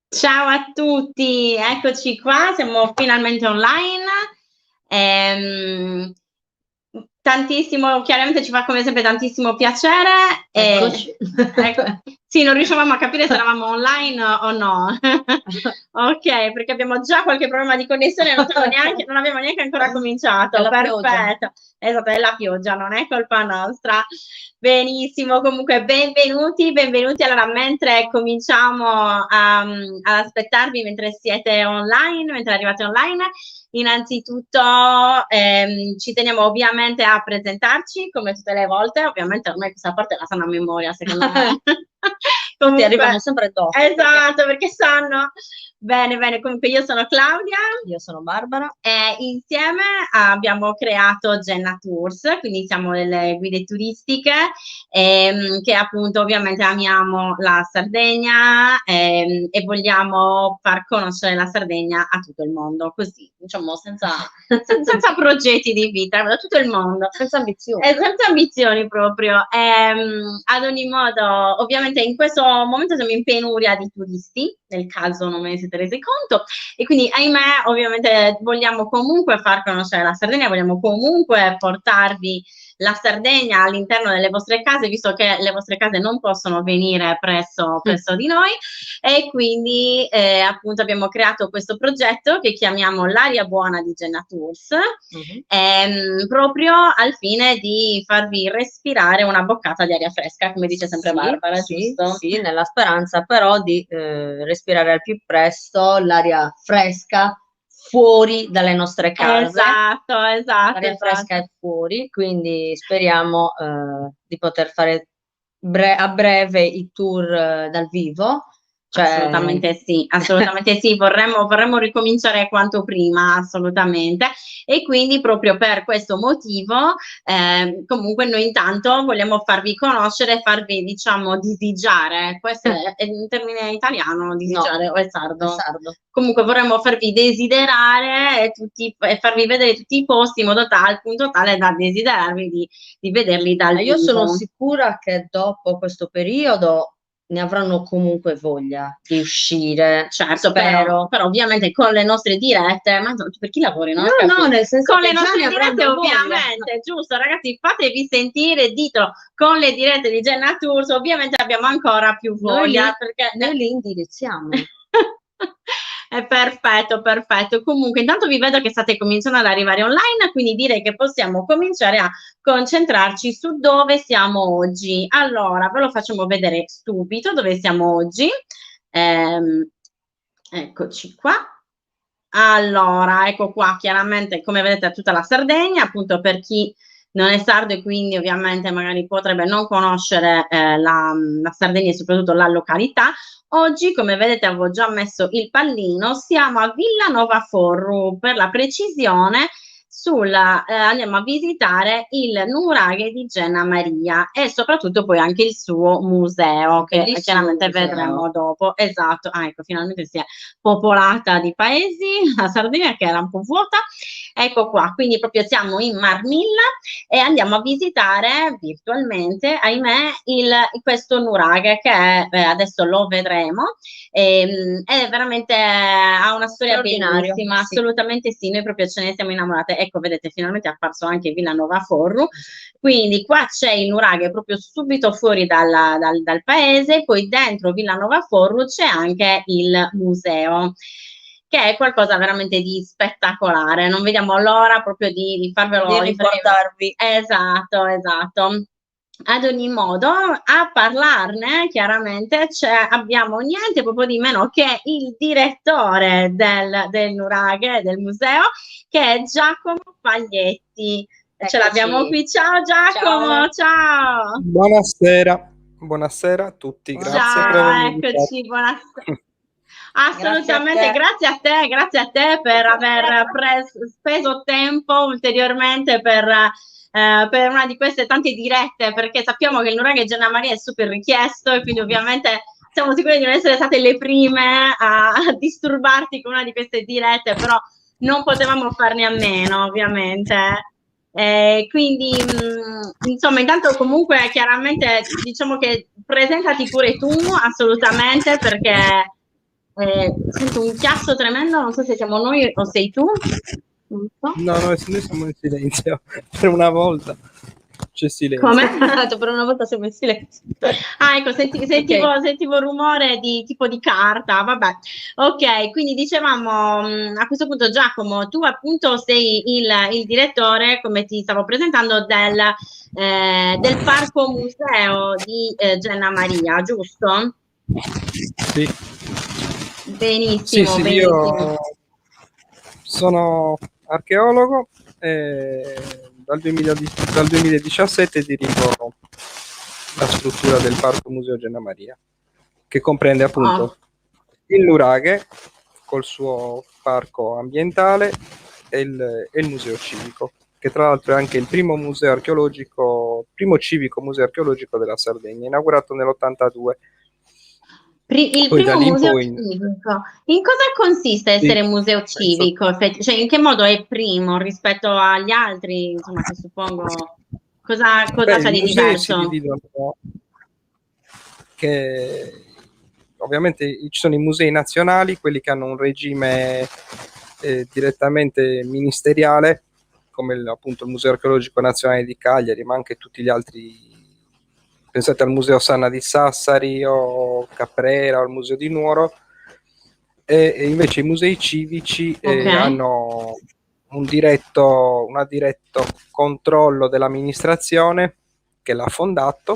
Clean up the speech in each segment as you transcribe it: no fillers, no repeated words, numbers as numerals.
Ciao a tutti, eccoci qua, siamo finalmente online. Ehm, Tantissimo, chiaramente ci fa come sempre tantissimo piacere. Eccoci. Ecco, sì, non riuscivamo a capire se eravamo online o no. Ok, perché abbiamo già qualche problema di connessione, non abbiamo neanche ancora cominciato. È la Perfetto. pioggia. Esatto, è la pioggia, non è colpa nostra. Benissimo, comunque benvenuti. Allora, mentre cominciamo ad aspettarvi, mentre siete online, mentre arrivate online, innanzitutto ci teniamo ovviamente a presentarci come tutte le volte, ovviamente ormai questa parte la sanno a memoria, secondo me. Tutti arrivano sempre dopo. Esatto, perché sanno. Bene, comunque io sono Claudia. Io sono Barbara. E insieme abbiamo creato Genna Tours, quindi siamo delle guide turistiche che appunto ovviamente amiamo la Sardegna e vogliamo far conoscere la Sardegna a tutto il mondo, così diciamo senza progetti di vita, da tutto il mondo. Senza ambizioni. Senza ambizioni proprio. Ad ogni modo, ovviamente in questo momento siamo in penuria di turisti, nel caso non ve ne siete resi conto, e quindi ahimè ovviamente vogliamo comunque far conoscere la Sardegna, vogliamo comunque portarvi la Sardegna all'interno delle vostre case, visto che le vostre case non possono venire presso di noi, e quindi appunto abbiamo creato questo progetto che chiamiamo l'Aria Buona di Genna Tours, proprio al fine di farvi respirare una boccata di aria fresca, come dice sempre Barbara, giusto? Sì, nella speranza però di respirare al più presto l'aria fresca fuori dalle nostre case. Esatto. L'aria fresca è fuori, quindi speriamo di poter fare a breve i tour dal vivo. Assolutamente sì, vorremmo ricominciare quanto prima, assolutamente, e quindi proprio per questo motivo comunque noi intanto vogliamo farvi conoscere, farvi diciamo disigiare, questo è un termine italiano, disigiare, no, o è sardo? È sardo. Comunque vorremmo farvi desiderare e farvi vedere tutti i posti in modo tale, punto tale da desiderarvi di vederli dal vivo. Io sono sicura che dopo questo periodo ne avranno comunque voglia di uscire. Certo, però ovviamente con le nostre dirette, ma per chi lavori? No, nel senso con che le nostre già ne dirette avranno voglia. ovviamente, giusto ragazzi, fatevi sentire, ditelo, con le dirette di Genna Tours ovviamente abbiamo ancora più voglia, perché noi li indirizziamo. È perfetto. Comunque, intanto vi vedo che state cominciando ad arrivare online, quindi direi che possiamo cominciare a concentrarci su dove siamo oggi. Allora, ve lo facciamo vedere subito dove siamo oggi. Eccoci qua. Allora, ecco qua, chiaramente, come vedete, tutta la Sardegna, appunto per chi non è sardo e quindi ovviamente magari potrebbe non conoscere la Sardegna e soprattutto la località. Oggi, come vedete, avevo già messo il pallino, siamo a Villanova Forru, per la precisione, andiamo a visitare il nuraghe di Genna Maria e soprattutto poi anche il suo museo, che chiaramente vedremo dopo. Esatto, ecco, finalmente si è popolata di paesi, la Sardegna che era un po' vuota. Ecco qua, quindi proprio siamo in Marmilla e andiamo a visitare virtualmente, ahimè, questo nuraghe che adesso lo vedremo. È veramente ha una storia bellissima, assolutamente sì, noi proprio ce ne siamo innamorate. Ecco, vedete, finalmente è apparso anche Villanova Forru, quindi qua c'è il nuraghe proprio subito fuori dal paese, poi dentro Villanova Forru c'è anche il museo, che è qualcosa veramente di spettacolare. Non vediamo l'ora proprio di farvelo riportarvi. Esatto. Ad ogni modo, a parlarne chiaramente abbiamo niente proprio di meno che il direttore del nuraghe, del museo, che è Giacomo Paglietti. Eccoci. Ce l'abbiamo qui. Ciao Giacomo, ciao. Buonasera a tutti, grazie Ciao, per avermi eccoci, buonasera. Assolutamente, grazie a te per aver speso tempo ulteriormente per una di queste tante dirette, perché sappiamo che il nuraghe Genna Maria è super richiesto e quindi ovviamente siamo sicuri di non essere state le prime a disturbarti con una di queste dirette, però non potevamo farne a meno, ovviamente. Quindi, insomma, intanto comunque chiaramente diciamo che presentati pure tu, assolutamente, perché sento un chiasso tremendo, non so se siamo noi o sei tu. Non so. No, noi siamo in silenzio. Per una volta c'è silenzio. Come? Per una volta siamo in silenzio. Ah, ecco, sentivo rumore di tipo di carta, vabbè. Ok, quindi dicevamo a questo punto, Giacomo, tu appunto sei il direttore, come ti stavo presentando, del Parco Museo di Genna Maria, giusto? Sì. Benissimo, Sì, benissimo. io sono archeologo e dal 2017 dirigo la struttura del Parco Museo Genna Maria, che comprende appunto il nuraghe col suo parco ambientale e il museo civico, che tra l'altro è anche il primo museo archeologico, primo civico museo archeologico della Sardegna, inaugurato nell'82. Il Poi da primo lì in museo poi civico. In cosa consiste essere sì, museo civico? Cioè, in che modo è primo rispetto agli altri? Insomma, che suppongo cosa c'è i di musei si diverso? dividono, che ovviamente ci sono i musei nazionali, quelli che hanno un regime direttamente ministeriale, come appunto il Museo Archeologico Nazionale di Cagliari, ma anche tutti gli altri. Pensate al Museo Sanna di Sassari o Caprera o al Museo di Nuoro. E invece i musei civici Ok. hanno un diretto controllo dell'amministrazione che l'ha fondato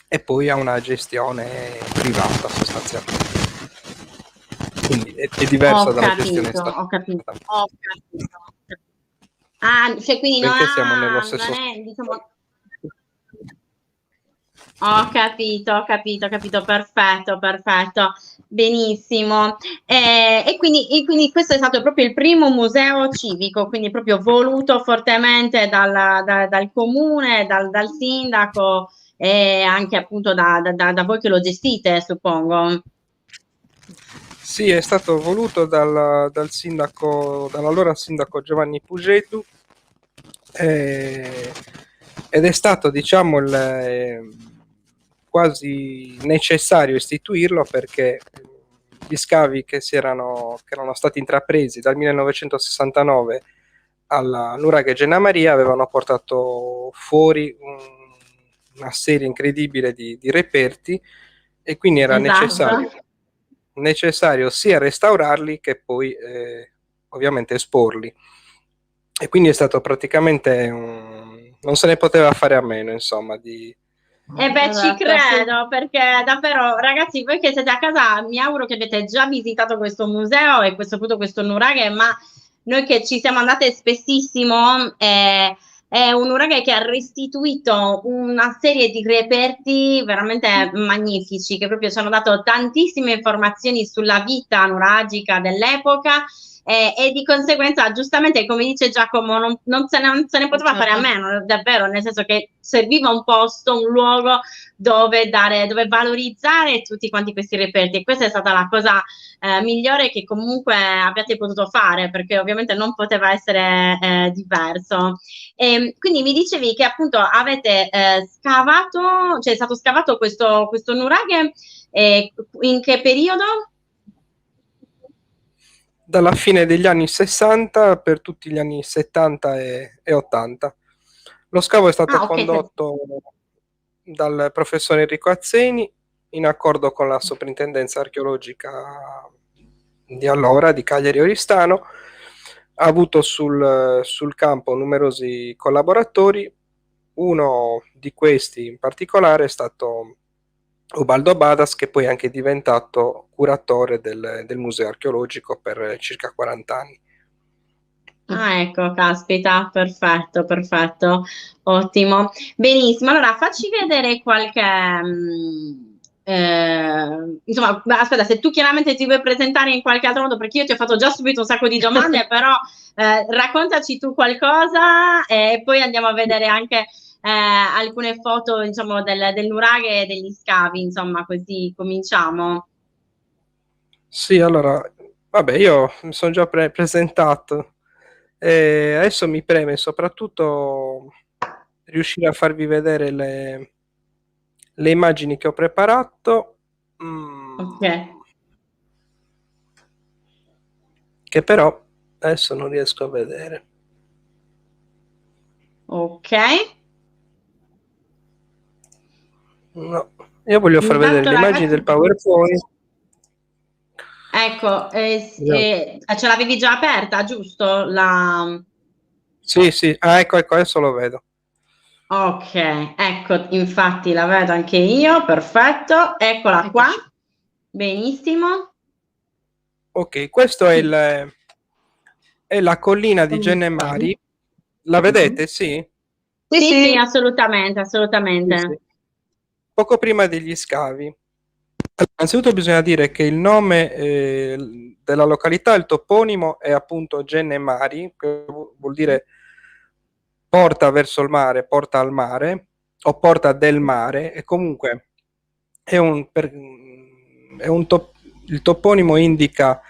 e poi ha una gestione privata sostanzialmente. Quindi è diversa Ho dalla gestione capito, statale. ho capito, ho capito. Ah, cioè quindi Benché siamo nello non stesso. è, diciamo, ho capito, perfetto, perfetto, benissimo. E quindi questo è stato proprio il primo museo civico, quindi proprio voluto fortemente dal comune, dal sindaco e anche appunto da voi che lo gestite, suppongo. Sì, è stato voluto dall'allora sindaco Giovanni Pugedu, ed è stato, diciamo, quasi necessario istituirlo perché gli scavi che erano stati intrapresi dal 1969 alla nuraghe Genna Maria avevano portato fuori una serie incredibile di reperti, e quindi era Esatto. necessario sia restaurarli che poi ovviamente esporli. E quindi è stato praticamente non se ne poteva fare a meno, insomma, E beh, ci Esatto, credo, perché davvero, ragazzi, voi che siete a casa, mi auguro che avete già visitato questo museo e questo, appunto, questo nuraghe, ma noi che ci siamo andate spessissimo, è un nuraghe che ha restituito una serie di reperti veramente magnifici, che proprio ci hanno dato tantissime informazioni sulla vita nuragica dell'epoca. E di conseguenza, giustamente, come dice Giacomo, non se ne poteva fare a meno, davvero, nel senso che serviva un posto, un luogo dove valorizzare tutti quanti questi reperti. E questa è stata la cosa migliore che comunque abbiate potuto fare, perché ovviamente non poteva essere diverso. E quindi mi dicevi che appunto avete scavato, cioè è stato scavato questo nuraghe, in che periodo? dalla fine degli anni 60 per tutti gli anni 70 e 80. Lo scavo è stato Ah, ok. condotto dal professor Enrico Azzeni in accordo con la soprintendenza archeologica di allora, di Cagliari Oristano. Ha avuto sul campo numerosi collaboratori. Uno di questi in particolare è stato Ubaldo Badas, che poi è anche diventato curatore del museo archeologico per circa 40 anni. Ah, ecco, caspita, perfetto, perfetto, ottimo. Benissimo, allora facci vedere qualche. Insomma, aspetta, se tu chiaramente ti vuoi presentare in qualche altro modo, perché io ti ho fatto già subito un sacco di domande, però raccontaci tu qualcosa e poi andiamo a vedere anche alcune foto, diciamo, del nuraghe e degli scavi, insomma, così cominciamo. Sì, allora, vabbè, io mi sono già presentato. Adesso mi preme soprattutto riuscire a farvi vedere le immagini che ho preparato, Ok. che però adesso non riesco a vedere. Ok. No, io voglio far vedere Intanto, le immagini del ragazzi, PowerPoint. ecco, Vediamo. ce l'avevi già aperta, giusto? Sì, sì, ecco, adesso lo vedo. Ok, ecco, infatti la vedo anche io, perfetto, eccola qua, Eccoci. benissimo. Ok, questo è la collina di Gennemari. La vedete? Sì? Sì, Sì, sì, sì. assolutamente, Sì, sì. assolutamente. Poco prima degli scavi. Innanzitutto bisogna dire che il nome della località, il toponimo, è appunto Gennemari, che vuol dire porta verso il mare, porta al mare o porta del mare, e comunque è il toponimo indica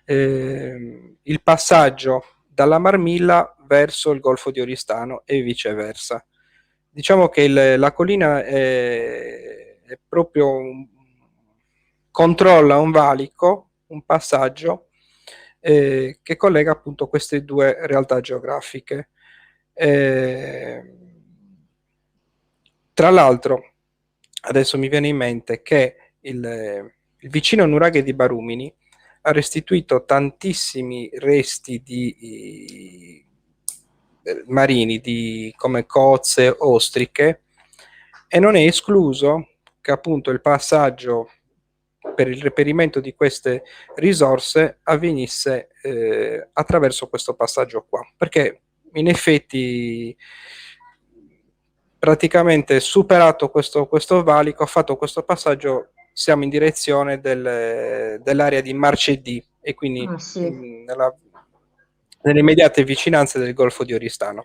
il passaggio dalla Marmilla verso il Golfo di Oristano e viceversa. Diciamo che la collina è proprio controlla un valico, un passaggio che collega appunto queste due realtà geografiche. Tra l'altro, adesso mi viene in mente che il vicino nuraghe di Barumini ha restituito tantissimi resti marini, come cozze, ostriche, e non è escluso che appunto il passaggio per il reperimento di queste risorse avvenisse attraverso questo passaggio qua, perché in effetti praticamente superato questo valico, fatto questo passaggio, siamo in direzione dell'area di Marcedì e quindi Sì. nelle immediate vicinanze del Golfo di Oristano.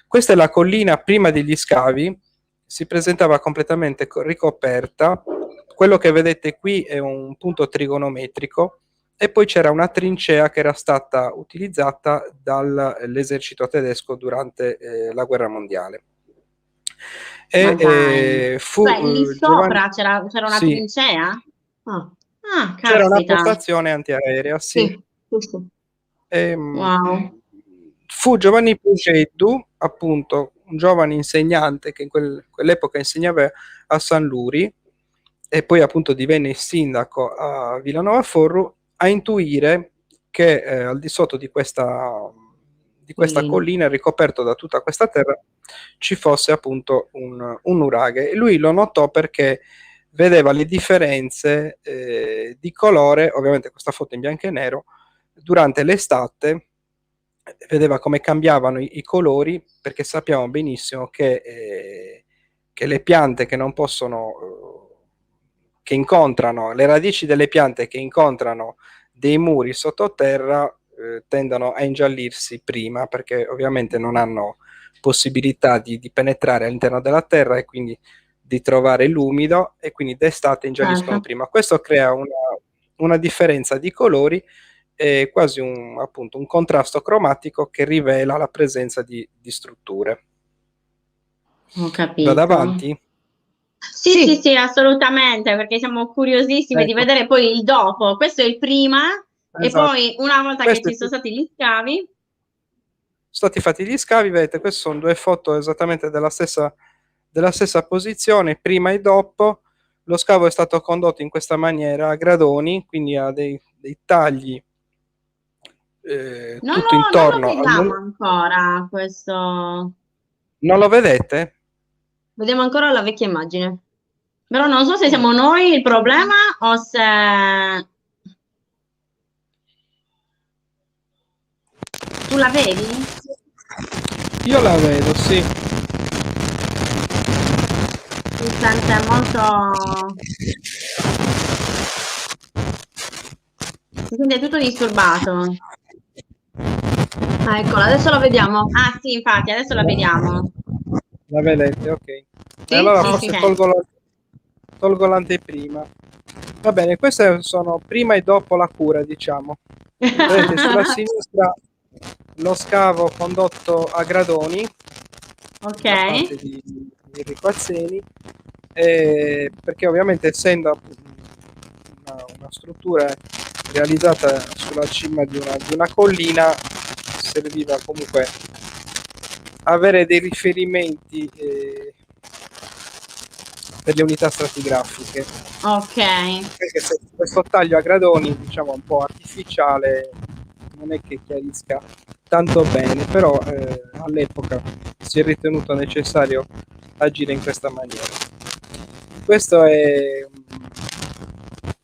Questa è la collina prima degli scavi, si presentava completamente ricoperta. Quello che vedete qui è un punto trigonometrico e poi c'era una trincea che era stata utilizzata dall'esercito tedesco durante la guerra mondiale. Ma dai, Fu cioè lì Giovanni, sopra c'era una sì, trincea? Ah, ah, c'era una caspita, postazione antiaerea, sì. Sì, sì, sì. wow. Fu Giovanni Pugeddu, appunto, un giovane insegnante che in quell'epoca insegnava a San Luri e poi appunto divenne sindaco a Villanova Forru, a intuire che al di sotto di questa Collina. collina, ricoperto da tutta questa terra, ci fosse appunto un nuraghe. E lui lo notò perché vedeva le differenze di colore, ovviamente questa foto in bianco e nero, durante l'estate, vedeva come cambiavano i colori, perché sappiamo benissimo che le piante che non possono, che incontrano, le radici delle piante che incontrano dei muri sottoterra tendono a ingiallirsi prima, perché ovviamente non hanno possibilità di penetrare all'interno della terra e quindi di trovare l'umido, e quindi d'estate ingialliscono Certo. prima. Questo crea una differenza di colori e quasi appunto un contrasto cromatico che rivela la presenza di strutture. Ho Vado capito. avanti? Sì, sì, Sì, sì, assolutamente, perché siamo curiosissime di Ecco, vedere poi il dopo. Questo è il prima, e esatto. poi una volta che Questo ci sono stati gli scavi, Sono stati fatti gli scavi, vedete, queste sono due foto esattamente della stessa posizione, prima e dopo. Lo scavo è stato condotto in questa maniera a gradoni, quindi ha dei tagli tutto non lo intorno. vediamo ancora questo. Non lo vedete? vediamo ancora la vecchia immagine. Però non so se Mm. siamo noi il problema o se tu la vedi? Io la vedo, sì. Si sente molto. Si sente tutto disturbato. Ah, eccola, adesso la vediamo. Ah, sì, infatti, adesso la vediamo. La vedete, ok. E Sì, allora sì, forse sì. Ok. tolgo l'anteprima. Va bene, queste sono prima e dopo la cura, diciamo. Vedete, sulla sinistra lo scavo condotto a gradoni Ok. da parte di Enrico Azzeni, perché ovviamente essendo una struttura realizzata sulla cima di una collina, serviva comunque avere dei riferimenti per le unità stratigrafiche. Ok. Perché se questo taglio a gradoni, diciamo un po' artificiale, non è che chiarisca tanto bene, però all'epoca si è ritenuto necessario agire in questa maniera. Questo è,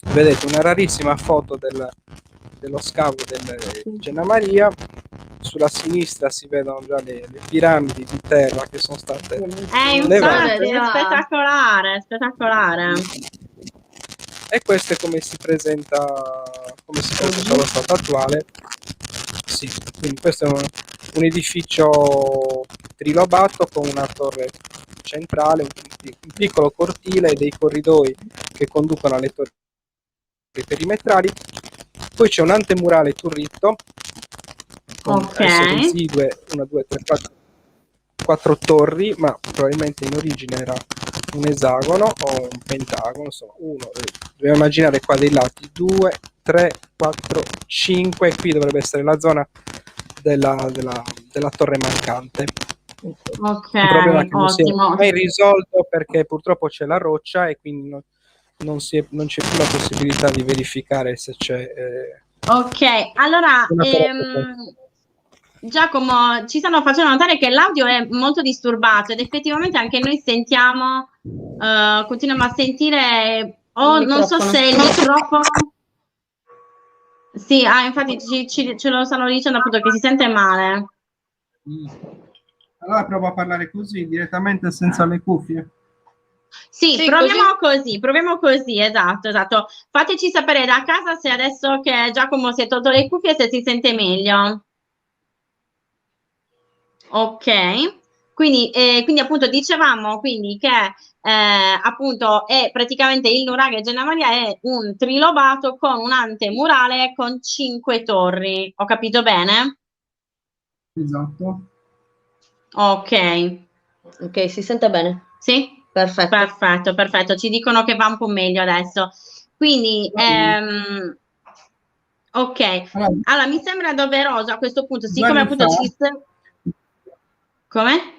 vedete, una rarissima foto dello scavo del Genna Maria. Sulla sinistra si vedono già le piramidi di terra che sono state Infatti, levate. è spettacolare, spettacolare. E questo è come si presenta allo stato attuale. Sì, quindi questo è un edificio trilobato con una torre centrale, un piccolo cortile e dei corridoi che conducono alle torri perimetrali. Poi c'è un antemurale turritto con adesso residue 1, 2, 3, 4 torri, ma probabilmente in origine era un esagono o un pentagono, insomma, dobbiamo immaginare qua dei lati 2, 3, 4, 5, qui dovrebbe essere la zona della torre mancante. Ok, un problema che non si è ottimo. mai risolto perché purtroppo c'è la roccia e quindi non c'è più la possibilità di verificare se c'è Ok, allora Giacomo, ci stanno facendo notare che l'audio è molto disturbato ed effettivamente anche noi sentiamo, continuiamo a sentire, non so se il microfono. Sì, infatti ce lo stanno dicendo appunto che si sente male. Allora provo a parlare così, direttamente senza le cuffie. Sì, proviamo così, esatto. Fateci sapere da casa se adesso che Giacomo si è tolto le cuffie se si sente meglio. Ok, quindi appunto dicevamo quindi che appunto è praticamente il nuraghe Genna Maria è un trilobato con un antemurale con 5 torri. Ho capito bene? Esatto. Ok. Ok, si sente bene? Sì? Perfetto. Perfetto. Ci dicono che va un po' meglio adesso. Quindi, ok. Allora, mi sembra doveroso a questo punto, siccome appunto Come?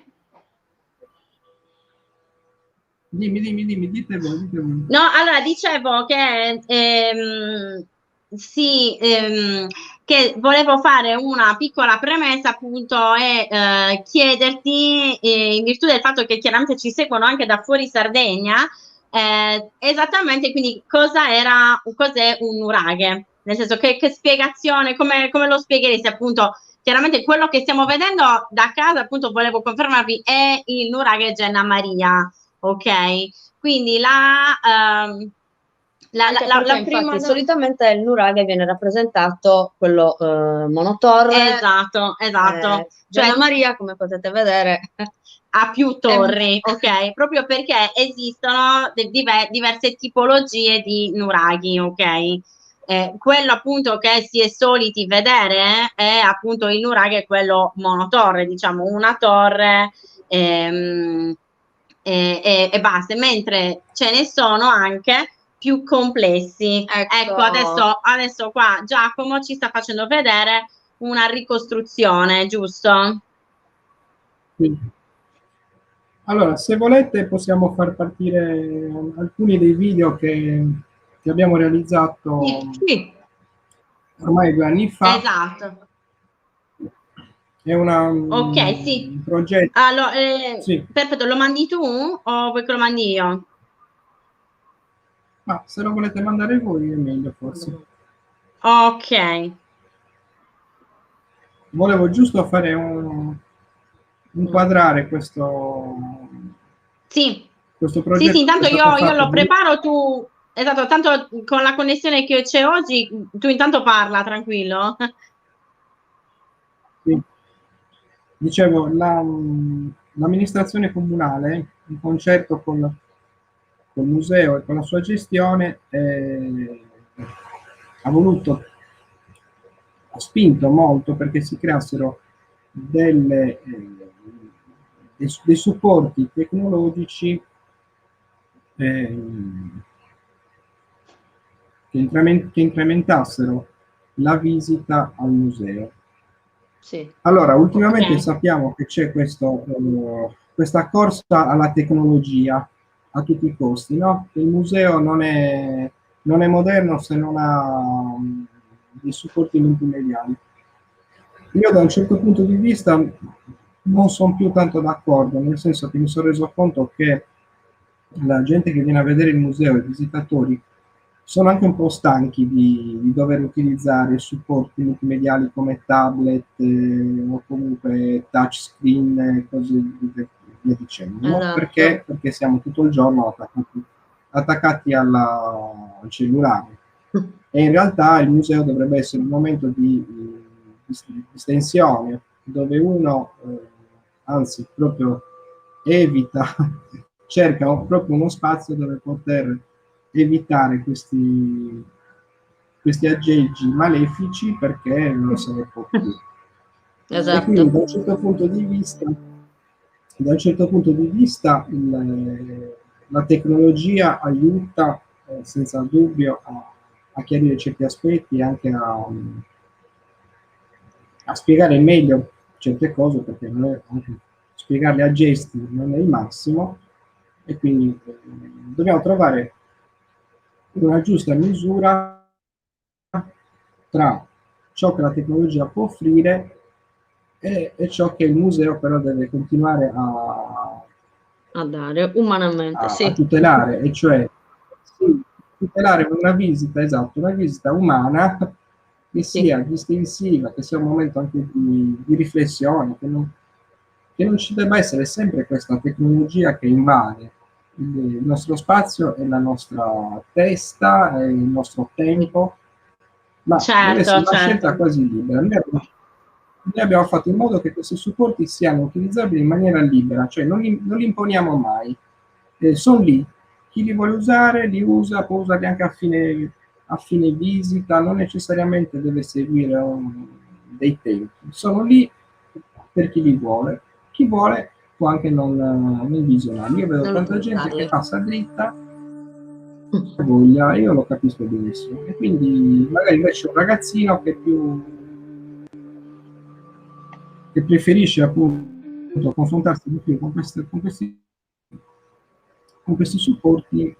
Dimmi, dite voi. No, allora dicevo che sì, che volevo fare una piccola premessa appunto e chiederti, in virtù del fatto che chiaramente ci seguono anche da fuori Sardegna, esattamente quindi cos'è un nuraghe? Nel senso che spiegazione, come lo spiegheresti appunto? Chiaramente quello che stiamo vedendo da casa, appunto volevo confermarvi, è il nuraghe Genna Maria, ok? Quindi la prima solitamente il nuraghe viene rappresentato quello monotorre. Esatto. Genna Maria, come potete vedere, ha più torri, ok? Proprio perché esistono diverse tipologie di nuraghi, ok? Quello appunto che si è soliti vedere è appunto il nuraghe, quello monotorre, diciamo una torre e basta, mentre ce ne sono anche più complessi. Ecco, adesso qua Giacomo ci sta facendo vedere una ricostruzione, giusto? Sì. Allora, se volete possiamo far partire alcuni dei video che abbiamo realizzato Sì. ormai 2 anni fa. Esatto. È Ok, sì. un progetto. Allora, Sì. perfetto, lo mandi tu o vuoi che lo mandi io? Ma se lo volete mandare voi è meglio forse. Ok. Volevo giusto fare inquadrare questo progetto. Sì, intanto io lo preparo, tu, esatto, tanto con la connessione che c'è oggi, tu intanto parla, tranquillo. Sì. Dicevo, l'amministrazione comunale, in concerto col museo e con la sua gestione, ha voluto spinto molto perché si creassero dei supporti tecnologici che incrementassero la visita al museo. Sì. Allora, ultimamente Ok. sappiamo che c'è questa corsa alla tecnologia a tutti i costi, no? Il museo non è moderno se non ha dei supporti multimediali. Io da un certo punto di vista non sono più tanto d'accordo, nel senso che mi sono reso conto che la gente che viene a vedere il museo, i visitatori, sono anche un po' stanchi di dover utilizzare supporti multimediali come tablet o comunque touchscreen e così via dicendo, no? Esatto. Perché siamo tutto il giorno attaccati al cellulare. E in realtà il museo dovrebbe essere un momento di distensione, dove uno, anzi, proprio evita, cerca proprio uno spazio dove poter evitare questi aggeggi malefici perché non se ne può più. E quindi Esatto. da un certo punto di vista la tecnologia aiuta senza dubbio a chiarire certi aspetti e anche a spiegare meglio certe cose perché non è, anche spiegarle a gesti non è il massimo e quindi dobbiamo trovare una giusta misura tra ciò che la tecnologia può offrire e ciò che il museo però deve continuare A dare umanamente, a sì. tutelare, e cioè sì, tutelare una visita, esatto, una visita umana che Sì. sia distensiva, che sia un momento anche di riflessione, che non ci debba essere sempre questa tecnologia che invade il nostro spazio e la nostra testa e il nostro tempo, ma deve essere Certo, una scelta certo. quasi libera. Noi abbiamo fatto in modo che questi supporti siano utilizzabili in maniera libera, cioè non li imponiamo mai. Sono lì, chi li vuole usare li usa, può usarli anche a fine visita, non necessariamente deve seguire dei tempi. Sono lì per chi vuole può anche non visionarli. Io vedo Non tanta gente che utilizzarli. passa dritta voglia, io lo capisco benissimo. E quindi magari invece un ragazzino che preferisce appunto confrontarsi di più con questi supporti,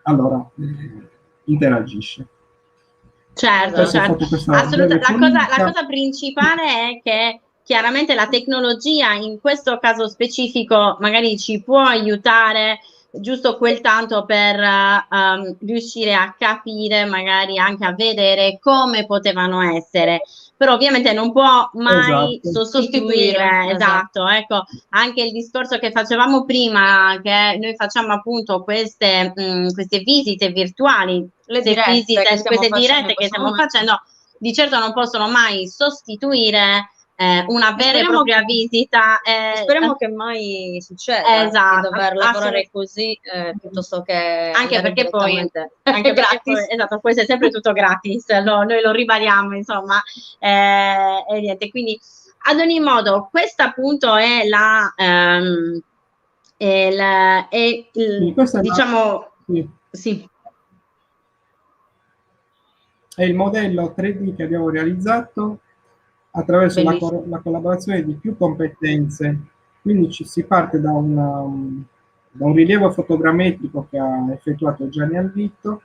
allora interagisce. Certo, Adesso ho Esatto. certo, fatto questa breve assolutamente. La polemica. cosa principale è che chiaramente la tecnologia in questo caso specifico magari ci può aiutare giusto quel tanto per riuscire a capire, magari anche a vedere come potevano essere. Però ovviamente non può mai Esatto. Sostituire, sostituire, esatto. esatto, ecco, anche il discorso che facevamo prima, che noi facciamo appunto queste visite virtuali, Le dirette che stiamo queste facendo in dirette che questo stiamo momento. facendo, di certo non possono mai sostituire una E vera e propria visita. speriamo che mai succeda di Esatto, dover lavorare così piuttosto che anche andare perché poi, direttamente poi, gratis. esatto, poi è sempre tutto gratis, noi lo ribadiamo, insomma, e niente, quindi ad ogni modo, questa appunto Quindi questo diciamo, sì, sì, è il modello 3D che abbiamo realizzato attraverso Bellissimo. la collaborazione di più competenze. Quindi si parte da un rilievo fotogrammetrico che ha effettuato Gianni Alvito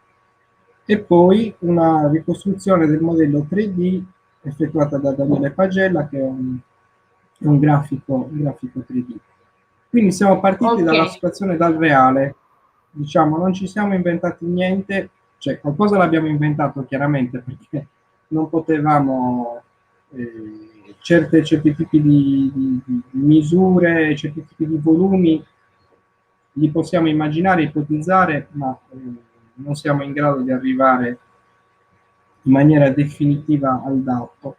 e poi una ricostruzione del modello 3D effettuata da Daniele Pagella, che è un grafico 3D. Quindi siamo partiti ok. dalla situazione dal reale, diciamo, non ci siamo inventati niente, cioè qualcosa l'abbiamo inventato chiaramente perché non potevamo certi tipi di misure, certi tipi di volumi li possiamo immaginare, ipotizzare, ma non siamo in grado di arrivare in maniera definitiva al dato.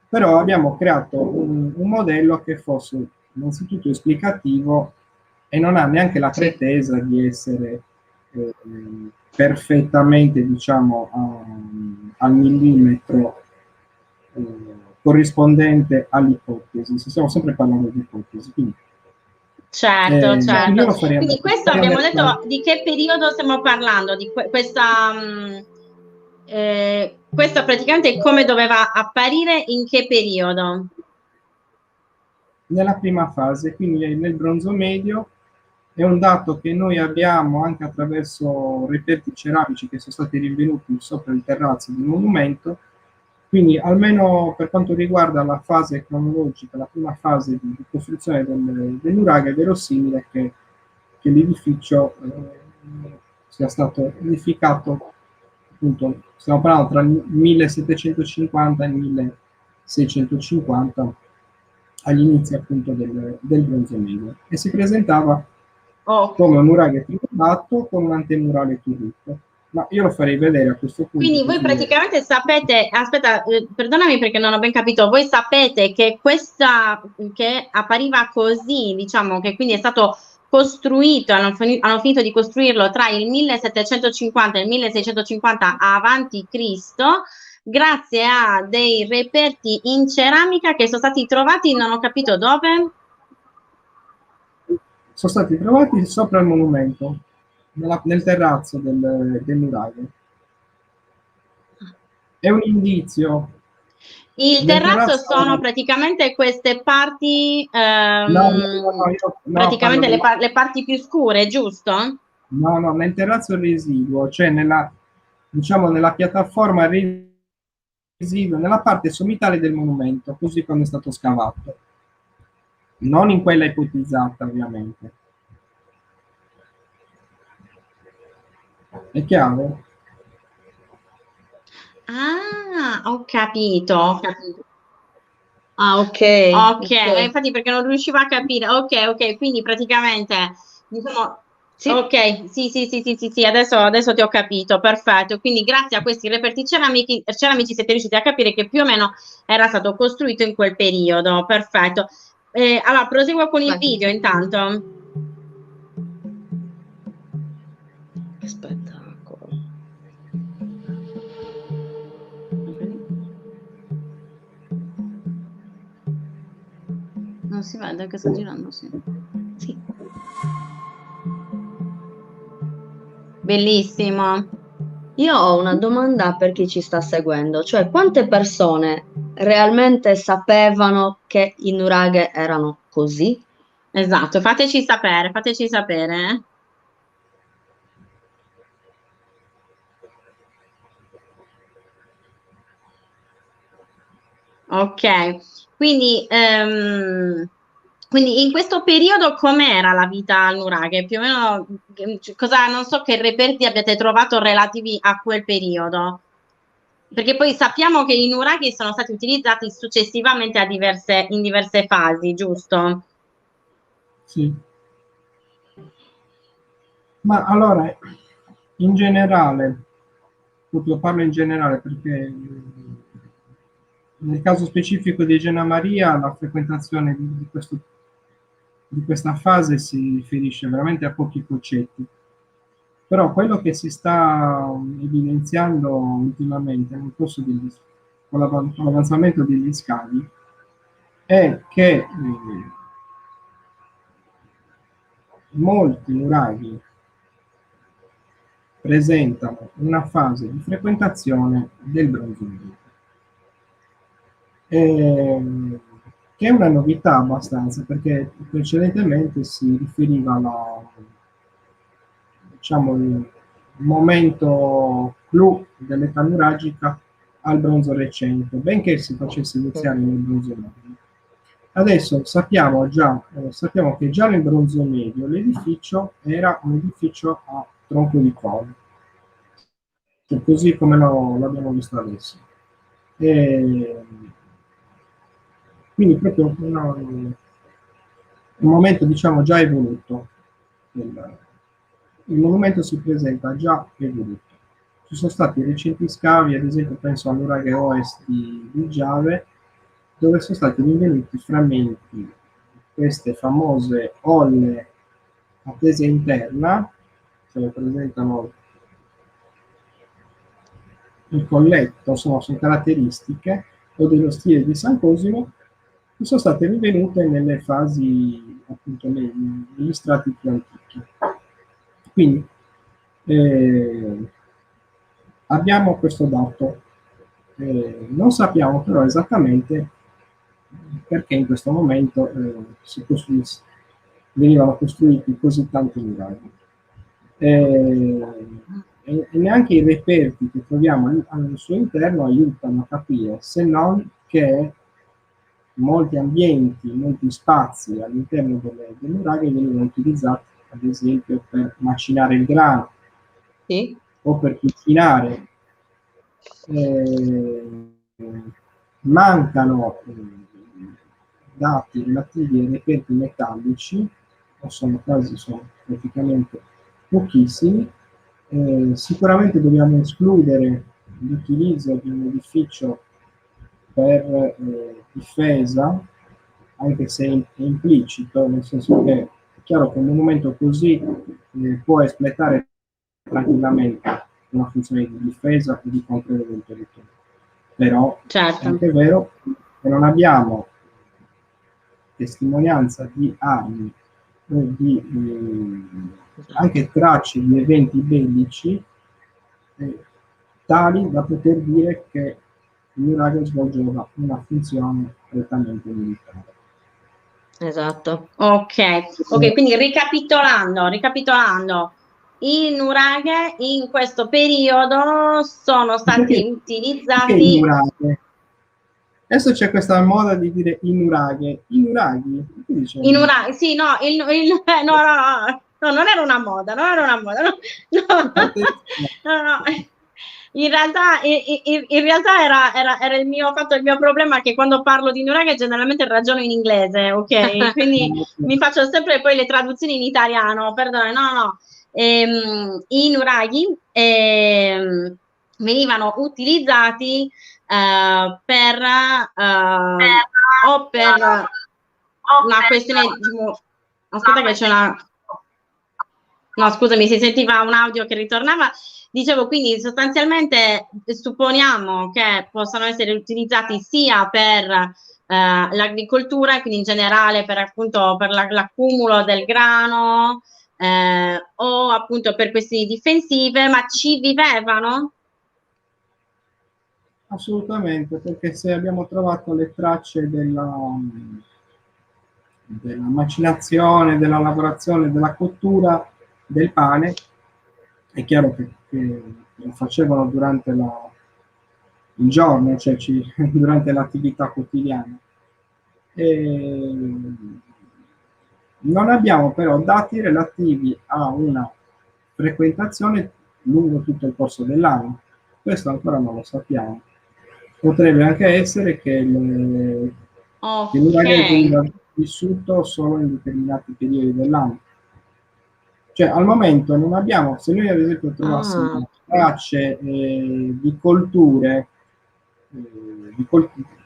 Però abbiamo creato un modello che fosse innanzitutto esplicativo e non ha neanche la Sì. pretesa di essere perfettamente, diciamo, al millimetro corrispondente all'ipotesi. Stiamo sempre parlando di ipotesi. Quindi, certo. Quindi questo abbiamo detto di che periodo stiamo parlando, di questa questo praticamente come doveva apparire, in che periodo? Nella prima fase, quindi nel bronzo medio. È un dato che noi abbiamo anche attraverso reperti ceramici che sono stati rinvenuti sopra il terrazzo del monumento, quindi almeno per quanto riguarda la fase cronologica, la prima fase di costruzione del nuraghe, è verosimile che l'edificio sia stato edificato, appunto, stiamo parlando tra il 1750 e il 1650, agli inizi appunto del bronzo medio, e si presentava come un nuraghe privato con un antemurale turrito. Ma io lo farei vedere a questo punto. Quindi voi praticamente sapete, aspetta, perdonami perché non ho ben capito, voi sapete che questa, che appariva così, diciamo che quindi è stato costruito, hanno finito di costruirlo tra il 1750 e il 1650 avanti Cristo, grazie a dei reperti in ceramica che sono stati trovati, non ho capito dove. Sono stati trovati sopra il monumento, nel terrazzo del nuraghe. È un indizio. Il terrazzo sono praticamente queste parti, praticamente le parti più scure, giusto? No, nel terrazzo residuo, cioè diciamo nella piattaforma residua, nella parte sommitale del monumento, così come è stato scavato. Non in quella ipotizzata, ovviamente. È chiaro? Ah, ho capito. Ah, ok. Infatti perché non riuscivo a capire. Ok, quindi praticamente, diciamo, sì. Ok, sì, adesso ti ho capito, perfetto. Quindi grazie a questi reperti ceramici siete riusciti a capire che più o meno era stato costruito in quel periodo, perfetto. Allora, proseguo con il video intanto. Che spettacolo. Non si vede che sta girando, sì. Bellissimo. Io ho una domanda per chi ci sta seguendo, cioè quante persone realmente sapevano che i nuraghe erano così? Esatto, fateci sapere. Ok, quindi in questo periodo com'era la vita al nuraghe? Più o meno, non so che reperti abbiate trovato relativi a quel periodo, perché poi sappiamo che i nuraghi sono stati utilizzati successivamente in diverse fasi, giusto? Sì. Ma allora, in generale, proprio parlo in generale perché nel caso specifico di Gena Maria la frequentazione di questa fase si riferisce veramente a pochi concetti. Però quello che si sta evidenziando ultimamente nel corso con l'avanzamento degli scavi è che molti nuraghi presentano una fase di frequentazione del bronzo medio, che è una novità abbastanza, perché precedentemente si riferiva diciamo, il momento clou dell'età nuragica al bronzo recente, benché si facesse iniziare nel bronzo medio. Adesso sappiamo che già nel bronzo medio l'edificio era un edificio a tronco di colle, cioè così come l'abbiamo visto adesso. Quindi proprio un momento, diciamo, già evoluto. Il monumento si presenta già evoluto. Ci sono stati recenti scavi, ad esempio penso al nuraghe Ovest di Giave, dove sono stati rinvenuti frammenti di queste famose olle a tesa interna, che rappresentano il colletto, sono caratteristiche, o dello stile di San Cosimo, che sono state rinvenute nelle fasi, appunto, negli strati più antichi. Quindi abbiamo questo dato, non sappiamo però esattamente perché in questo momento venivano costruiti così tanti nuraghi. E neanche i reperti che troviamo al suo interno aiutano a capire, se non che molti ambienti, molti spazi all'interno delle nuraghe venivano utilizzati ad esempio per macinare il grano, Sì. o per cucinare. Mancano dati relativi ai reperti metallici, sono praticamente pochissimi. Sicuramente dobbiamo escludere l'utilizzo di un edificio per difesa, anche se è implicito, nel senso che è chiaro che un monumento così può espletare tranquillamente una funzione di difesa e di controllo del territorio. Però Certo. è anche vero che non abbiamo testimonianza di armi o di anche tracce di eventi bellici tali da poter dire che il nuraghe svolgeva una funzione prettamente militare. Esatto. Ok, quindi ricapitolando, i nuraghe in questo periodo sono stati utilizzati. Perché i nuraghe? Adesso c'è questa moda di dire i nuraghe. I nuraghi? I nuraghi, sì, no, no, non era una moda, no. In realtà era il mio problema, che quando parlo di nuraghe generalmente ragiono in inglese, ok? Quindi mi faccio sempre poi le traduzioni in italiano, perdono, no. I nuraghi venivano utilizzati per una questione, diciamo, aspetta che c'è no, scusami, si sentiva un audio che ritornava. Dicevo, quindi sostanzialmente supponiamo che possano essere utilizzati sia per l'agricoltura, quindi in generale per appunto per l'accumulo del grano, o appunto per questioni difensive, ma ci vivevano? Assolutamente, perché se abbiamo trovato le tracce della macinazione, della lavorazione, della cottura del pane, è chiaro che lo facevano durante il giorno, cioè durante l'attività quotidiana. Non abbiamo però dati relativi a una frequentazione lungo tutto il corso dell'anno. Questo ancora non lo sappiamo. Potrebbe anche essere che il nuraghe venga vissuto solo in determinati periodi dell'anno. Cioè, al momento non abbiamo, se noi ad esempio trovassimo tracce di colture,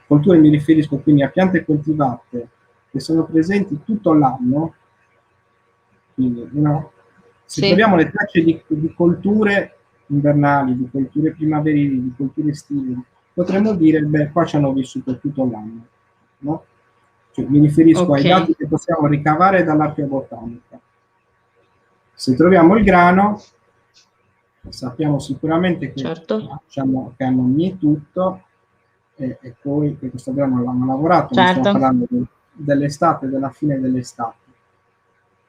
colture mi riferisco quindi a piante coltivate che sono presenti tutto l'anno, quindi se troviamo le tracce di colture invernali, di colture primaverili, di colture estive, potremmo dire, beh, qua ci hanno vissuto tutto l'anno, no? Cioè, mi riferisco ai dati che possiamo ricavare dall'archeobotanica. Se troviamo il grano, sappiamo sicuramente che, diciamo, che hanno mietuto e poi che questo grano l'hanno lavorato, stiamo parlando dell'estate, della fine dell'estate.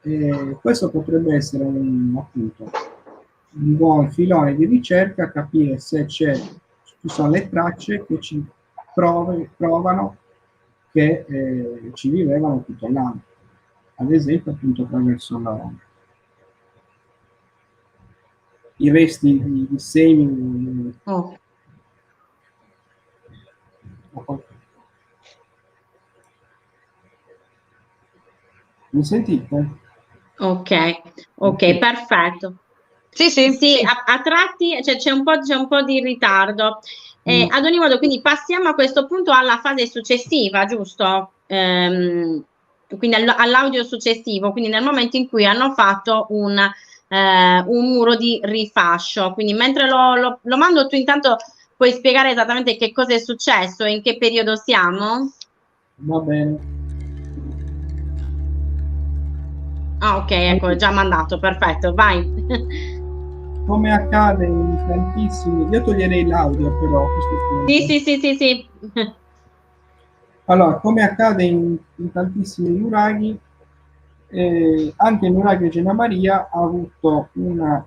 E questo potrebbe essere appunto un buon filone di ricerca, capire se ci sono le tracce che ci provano che ci vivevano tutto l'anno, ad esempio appunto attraverso i resti di semi. Mi sentite? Ok, perfetto. Sì, a tratti c'è un po' di ritardo. Ad ogni modo, quindi passiamo a questo punto alla fase successiva, giusto? Quindi all'audio successivo, quindi nel momento in cui hanno fatto un muro di rifascio. Quindi mentre lo mando, tu intanto puoi spiegare esattamente che cosa è successo e in che periodo siamo? Va bene. Ah, ok, ecco, è già mandato, perfetto, vai. Come accade in tantissimi... Io toglierei l'audio però, questo Sì, punto. sì, sì, sì, sì. Allora, come accade in tantissimi nuraghi, anche il nuraghe Gena Maria ha avuto un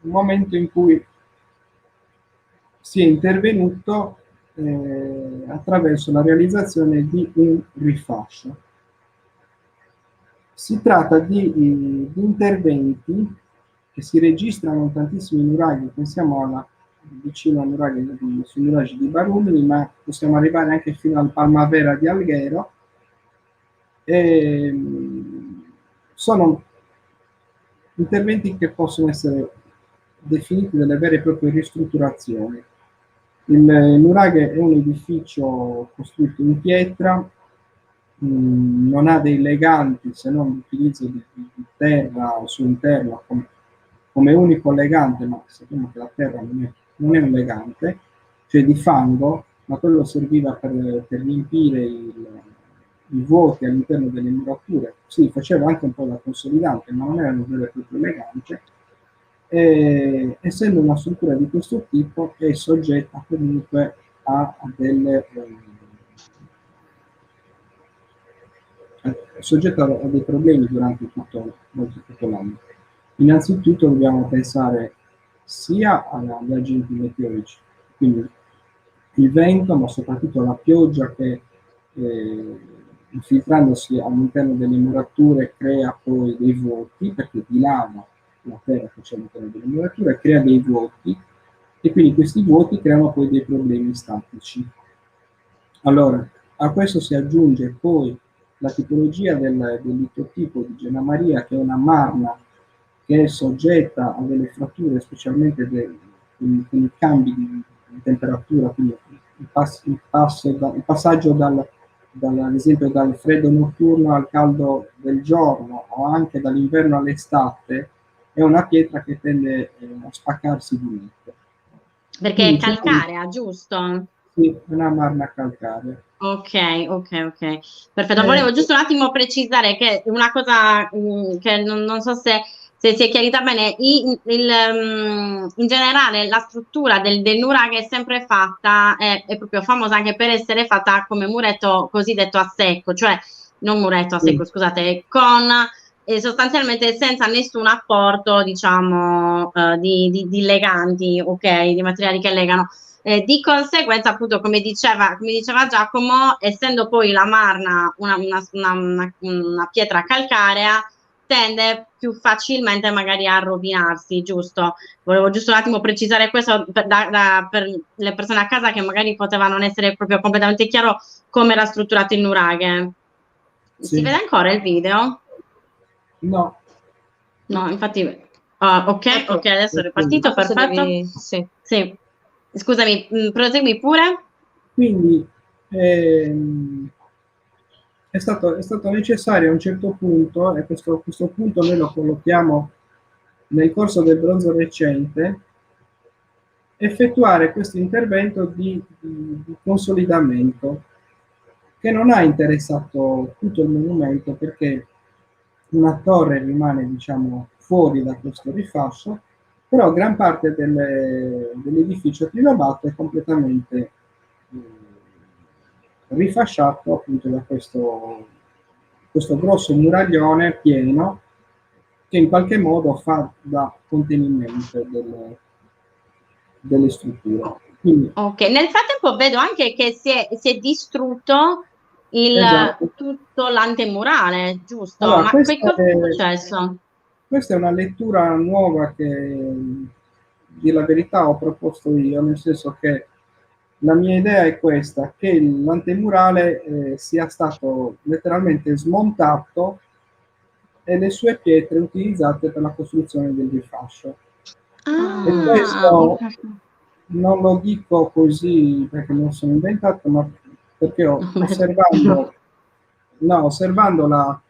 momento in cui si è intervenuto attraverso la realizzazione di un rifascio. Si tratta di interventi che si registrano in tantissimi nuraghi, pensiamo vicino sui nuraghi di Barumini, ma possiamo arrivare anche fino al Palmavera di Alghero. Sono interventi che possono essere definiti delle vere e proprie ristrutturazioni. Il nuraghe è un edificio costruito in pietra, non ha dei leganti se non l'utilizzo di terra al suo interno come unico legante, ma sappiamo che la terra non è un legante, cioè di fango, ma quello serviva per riempire i vuoti all'interno delle murature. Sì, faceva anche un po' da consolidante, ma non era un vero e proprio legante. Essendo una struttura di questo tipo, è soggetta comunque a dei problemi durante tutto l'anno. Innanzitutto dobbiamo pensare sia agli agenti meteorici, quindi il vento, ma soprattutto la pioggia che infiltrandosi all'interno delle murature crea poi dei vuoti, perché dilava la terra che c'è all'interno delle murature, crea dei vuoti e quindi questi vuoti creano poi dei problemi statici. Allora, a questo si aggiunge poi la tipologia del litotipo di Gena Maria, che è una marna che è soggetta a delle fratture, specialmente con i cambi di temperatura, quindi il passaggio ad esempio dal freddo notturno al caldo del giorno o anche dall'inverno all'estate, è una pietra che tende a spaccarsi di netto. Perché è Quindi calcarea, giusto? sì, una marna calcarea. Ok, ok, ok. Perfetto. Eh, Volevo giusto un attimo precisare che una cosa che non so se si è chiarita bene, in generale la struttura del nuraghe è sempre fatta, è proprio famosa anche per essere fatta come muretto cosiddetto a secco, cioè non muretto a secco, sì. scusate, con sostanzialmente senza nessun apporto, diciamo, di leganti, ok, di materiali che legano. Di conseguenza, appunto, come diceva Giacomo, essendo poi la marna una pietra calcarea, tende più facilmente magari a rovinarsi, giusto? Volevo giusto un attimo precisare questo per le persone a casa che magari poteva non essere proprio completamente chiaro come era strutturato il nuraghe. Si Sì. vede ancora il video? No, No, infatti, ok, ok, adesso è ripartito, Forse perfetto. sì. Sì, scusami, prosegui pure. quindi è stato necessario a un certo punto, e questo punto noi lo collochiamo nel corso del bronzo recente, effettuare questo intervento di consolidamento che non ha interessato tutto il monumento perché una torre rimane, diciamo, fuori da questo rifascio, però gran parte dell'edificio trilobato è completamente rifasciato appunto da questo grosso muraglione pieno che in qualche modo fa da contenimento delle strutture. Quindi, Ok, nel frattempo vedo anche che si è distrutto esatto. tutto l'antemurale, giusto? Allora, Ma che cosa è successo? questa è una lettura nuova che, di la verità, ho proposto io, nel senso che la mia idea è questa, che l'antemurale sia stato letteralmente smontato e le sue pietre utilizzate per la costruzione del rifascio. E Ah, questo ok. non lo dico così perché non sono inventato, ma perché osservando la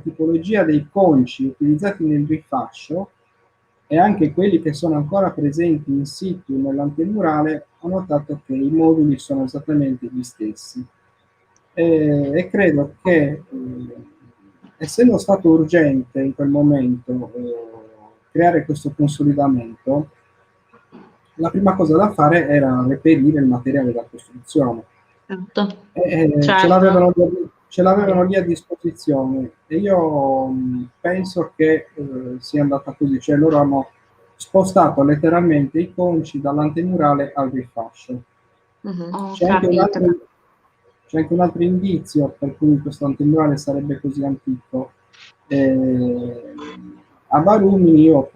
tipologia dei conci utilizzati nel rifascio, e anche quelli che sono ancora presenti in situ nell'antemurale ho notato che i moduli sono esattamente gli stessi. E credo che, essendo stato urgente in quel momento creare questo consolidamento, la prima cosa da fare era reperire il materiale da costruzione. Certo. Ce l'avevano lì a disposizione e io penso che sia andata così, cioè loro hanno spostato letteralmente i conci dall'antemurale al rifascio. Ho C'è anche capito. un altro indizio per cui questo antemurale sarebbe così antico. A Barumi io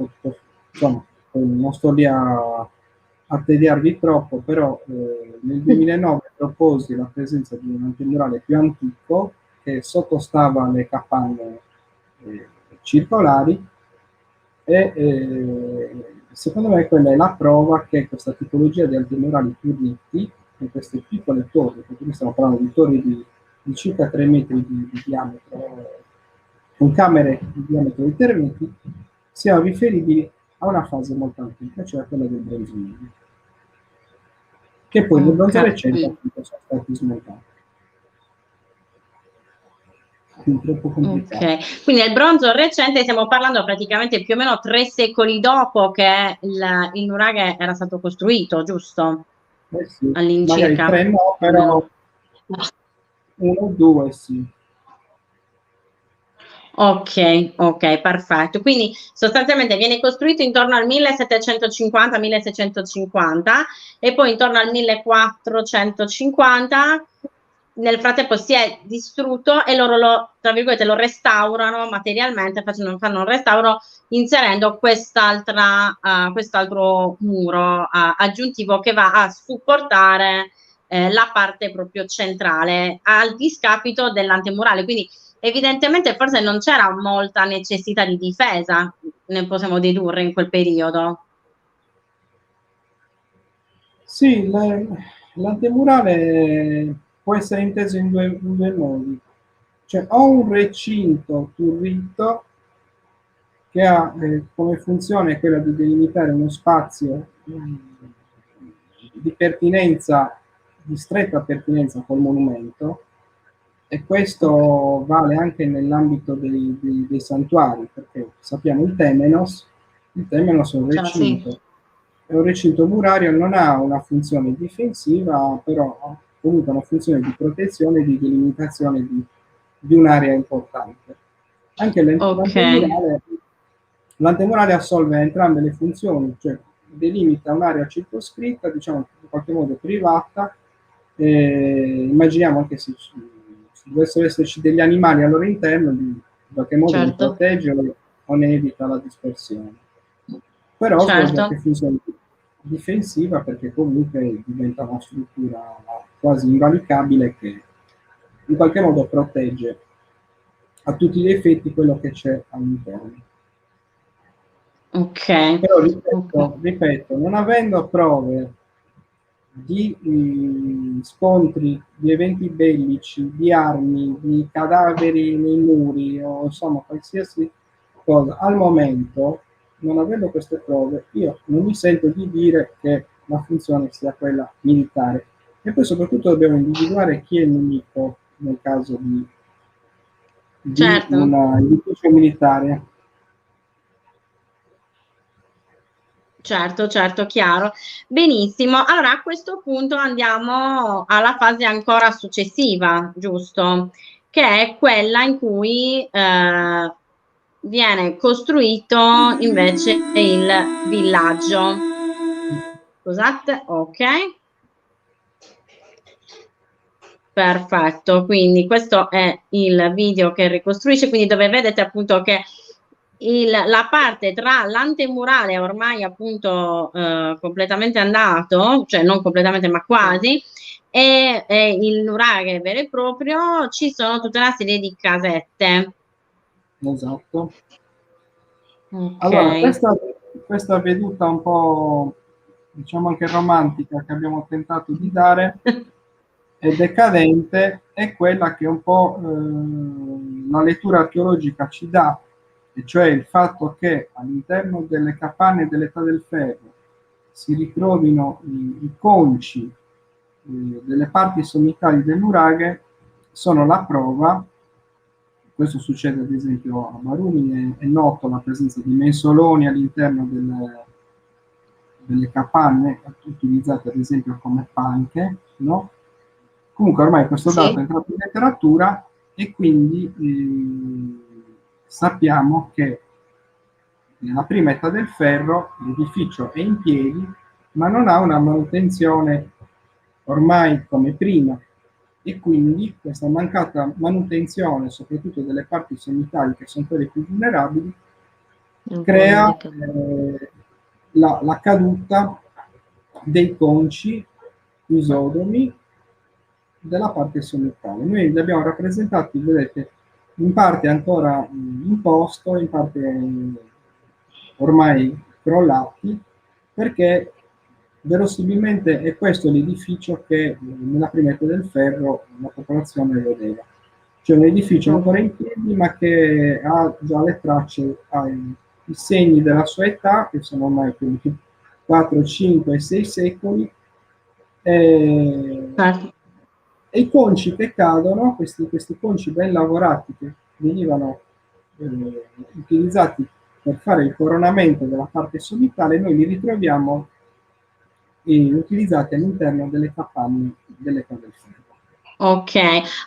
insomma, non sto lì a tediarvi troppo, però nel 2009 proposi la presenza di un antemurale più antico che sottostava alle capanne circolari e secondo me quella è la prova che questa tipologia di antemurali più ritti, in queste piccole torri, perché qui stiamo parlando di torri di circa 3 metri di diametro, con camere di diametro di 3 metri, siano riferibili a una fase molto antica, cioè quella del bronzo medio, che poi nel bronzo recente appunto sono stati smontati. Quindi troppo complicato. Ok, quindi nel bronzo recente stiamo parlando praticamente più o meno 3 secoli dopo che il nuraghe era stato costruito, giusto? Sì. All'incirca. Magari 3 no, però 1 o 2 sì. Ok, perfetto. Quindi sostanzialmente viene costruito intorno al 1750-1650 e poi intorno al 1450 nel frattempo si è distrutto e loro tra virgolette, lo restaurano materialmente, fanno un restauro inserendo quest'altro muro aggiuntivo che va a supportare la parte proprio centrale al discapito dell'antemurale. Quindi evidentemente forse non c'era molta necessità di difesa, ne possiamo dedurre in quel periodo. Sì, l'antemurale può essere inteso in due modi. Cioè, ho un recinto turrito che ha come funzione quella di delimitare uno spazio di pertinenza, di stretta pertinenza col monumento, e questo vale anche nell'ambito dei santuari, perché sappiamo il Temenos è un recinto. È un recinto murario, non ha una funzione difensiva, però ha comunque una funzione di protezione e di delimitazione di un'area importante. Anche l'antemurale assolve entrambe le funzioni, cioè delimita un'area circoscritta, diciamo in qualche modo privata. Immaginiamo anche se dovessero esserci degli animali al loro interno, in qualche modo li protegge o ne evita la dispersione. Però svolge anche funzione difensiva, perché comunque diventa una struttura quasi invalicabile che in qualche modo protegge a tutti gli effetti quello che c'è all'interno. Ok. Però ripeto, non avendo prove di scontri, di eventi bellici, di armi, di cadaveri nei muri o insomma qualsiasi cosa, al momento, non avendo queste prove, io non mi sento di dire che la funzione sia quella militare. E poi soprattutto dobbiamo individuare chi è il nemico nel caso di un edificio militare. Certo, chiaro. Benissimo. Allora a questo punto andiamo alla fase ancora successiva, giusto? Che è quella in cui viene costruito invece il villaggio. Scusate, ok. Perfetto, quindi questo è il video che ricostruisce, quindi dove vedete appunto che la parte tra l'antemurale ormai appunto completamente andato, cioè non completamente ma quasi, e il nuraghe vero e proprio, ci sono tutta una serie di casette. Esatto. Okay. Allora, questa veduta un po', diciamo anche romantica, che abbiamo tentato di dare è decadente, è quella che un po' la lettura archeologica ci dà e cioè il fatto che all'interno delle capanne dell'età del ferro si ritrovino i conci delle parti sommitali del nuraghe, sono la prova. Questo succede ad esempio a Marumine, è noto la presenza di mensoloni all'interno delle capanne utilizzate ad esempio come panche, no? Comunque ormai questo dato è entrato in letteratura e quindi sappiamo che nella prima età del ferro l'edificio è in piedi, ma non ha una manutenzione ormai come prima, e quindi questa mancata manutenzione, soprattutto delle parti sommitali che sono quelle più vulnerabili, crea la caduta dei conci isodomi della parte sommitale. Noi li abbiamo rappresentati, vedete, in parte ancora in posto, in parte ormai crollati, perché verosimilmente è questo l'edificio che nella prima età del ferro la popolazione vedeva. Cioè un edificio ancora in piedi, ma che ha già le tracce, ha i segni della sua età, che sono ormai 4, 5, 6 secoli, e i conci che cadono, questi conci ben lavorati che venivano utilizzati per fare il coronamento della parte sommitale, noi li ritroviamo utilizzati all'interno delle capanne dell'età del ferro. Ok,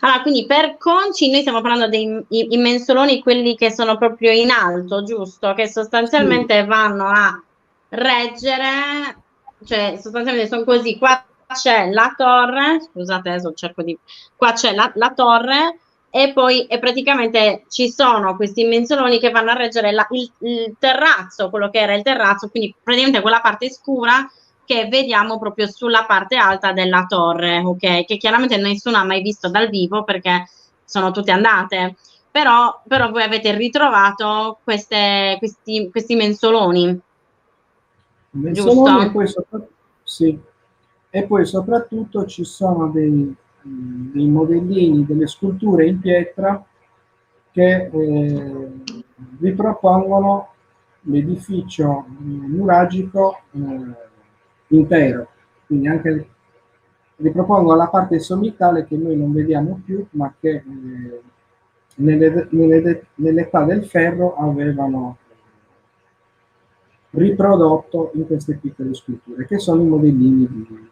allora quindi per conci noi stiamo parlando dei i mensoloni, quelli che sono proprio in alto, giusto? Che sostanzialmente vanno a reggere, cioè sostanzialmente sono così, qua c'è la torre, scusate adesso cerco di, qua c'è la torre e poi praticamente ci sono questi mensoloni che vanno a reggere il terrazzo, quello che era il terrazzo, quindi praticamente quella parte scura che vediamo proprio sulla parte alta della torre, ok? Che chiaramente nessuno ha mai visto dal vivo perché sono tutte andate, però voi avete ritrovato questi mensoloni, Mensoloni giusto? E poi soprattutto ci sono dei modellini, delle sculture in pietra che ripropongono l'edificio nuragico intero, quindi anche ripropongo la parte sommitale che noi non vediamo più, ma che nell'età del ferro avevano riprodotto in queste piccole sculture, che sono i modellini di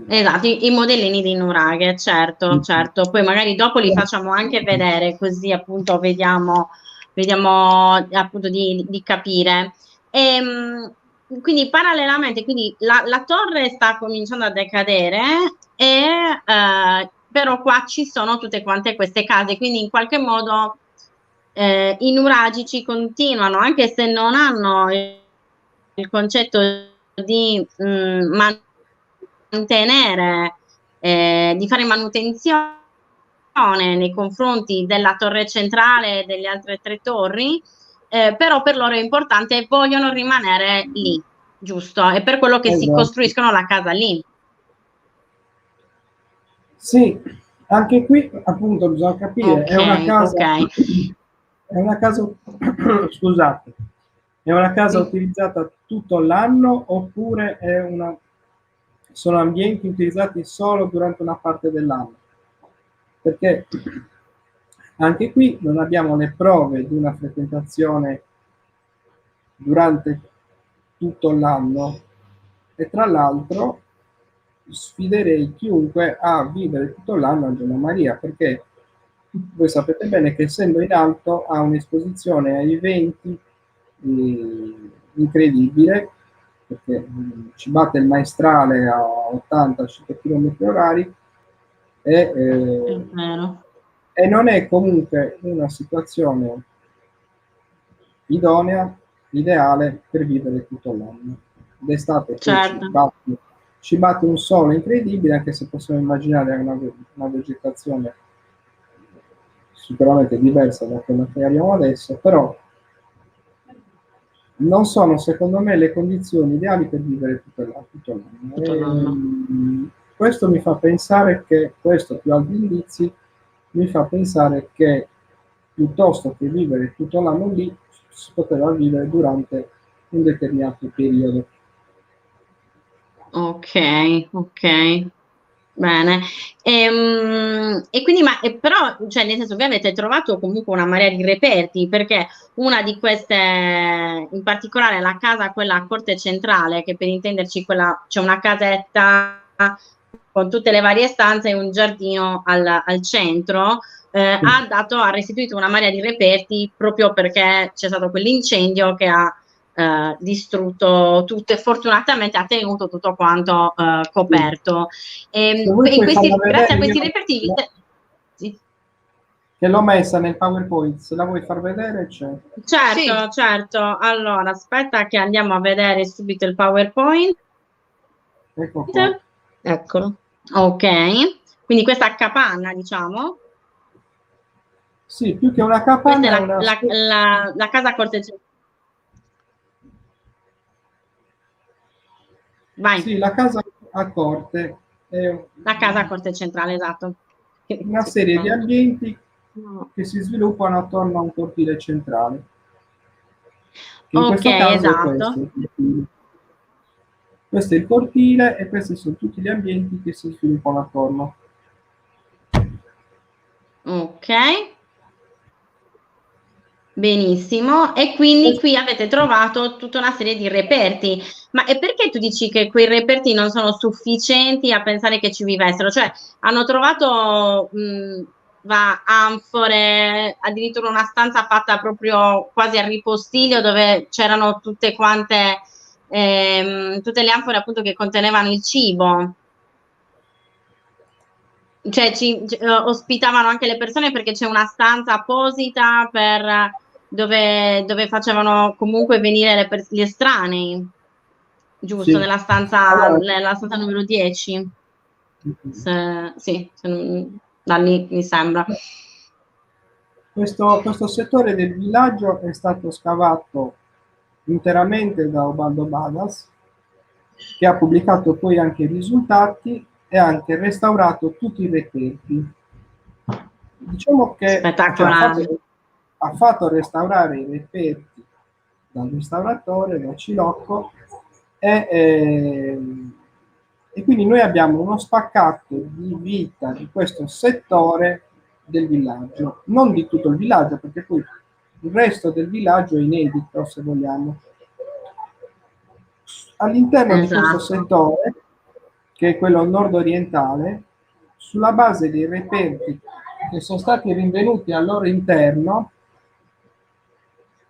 Esatto, i modellini di nuraghe, certo, certo. Poi magari dopo li facciamo anche vedere, così appunto vediamo appunto di capire. Quindi parallelamente, quindi la torre sta cominciando a decadere però qua ci sono tutte quante queste case, quindi in qualche modo i nuragici continuano, anche se non hanno il concetto di mantenere, di fare manutenzione nei confronti della torre centrale e delle altre 3 torri, però per loro è importante, vogliono rimanere lì, giusto? È per quello che si costruiscono la casa lì. Sì, anche qui appunto bisogna capire, è una casa, scusate, è una casa utilizzata tutto l'anno oppure sono ambienti utilizzati solo durante una parte dell'anno? Perché anche qui non abbiamo le prove di una frequentazione durante tutto l'anno, e tra l'altro sfiderei chiunque a vivere tutto l'anno a Gianna Maria, perché voi sapete bene che essendo in alto ha un'esposizione ai venti incredibile, perché ci batte il maestrale a 80-100 km/h e non è comunque una situazione idonea, ideale per vivere tutto l'anno. D'estate ci batte un sole incredibile, anche se possiamo immaginare una vegetazione sicuramente diversa da quella che abbiamo adesso, però non sono secondo me le condizioni ideali per vivere tutto l'anno. Questo mi fa pensare che, questo più altri indizi, mi fa pensare che piuttosto che vivere tutto l'anno lì, si poteva vivere durante un determinato periodo. Ok, ok. Bene. E quindi, però, cioè, nel senso, voi avete trovato comunque una marea di reperti, perché una di queste, in particolare la casa, quella a Corte Centrale, che per intenderci quella, c'è una casetta con tutte le varie stanze e un giardino al centro, ha restituito una marea di reperti proprio perché c'è stato quell'incendio che ha distrutto tutto e fortunatamente ha tenuto tutto quanto coperto. Se vuoi puoi farla Grazie a vedere, questi io reperti, sì. che l'ho messa nel PowerPoint, se la vuoi far vedere c'è. Certo, certo. Allora, aspetta che andiamo a vedere subito il PowerPoint. Ecco qua. Eccolo. Ok, quindi questa capanna, diciamo. Sì, più che una Questa capanna è è una... la casa corteggiata. Vai, Sì, la casa a corte è la casa a corte centrale, esatto. una Sì, serie di no. ambienti No. che si sviluppano attorno a un cortile centrale, che in Ok, questo caso è questo. esatto. Il cortile. Questo è il cortile e questi sono tutti gli ambienti che si sviluppano attorno. Ok, benissimo. E quindi qui avete trovato tutta una serie di reperti. Ma e perché tu dici che quei reperti non sono sufficienti a pensare che ci vivessero? Cioè, hanno trovato anfore, addirittura una stanza fatta proprio quasi a ripostiglio dove c'erano tutte quante, tutte le anfore appunto che contenevano il cibo. Cioè, ospitavano anche le persone perché c'è una stanza apposita per, dove facevano comunque venire gli estranei, giusto? Sì. Allora, Nella stanza numero 10. Sì, da lì mi sembra. questo settore del villaggio è stato scavato interamente da Ubaldo Badas, che ha pubblicato poi anche i risultati e ha anche restaurato tutti i reperti. Diciamo che cioè, Spettacolare. ha fatto restaurare i reperti dal restauratore, da Cilocco, e quindi noi abbiamo uno spaccato di vita di questo settore del villaggio, non di tutto il villaggio, perché poi il resto del villaggio è inedito, se vogliamo. All'interno di questo Esatto. settore, che è quello nord-orientale, sulla base dei reperti che sono stati rinvenuti al loro interno,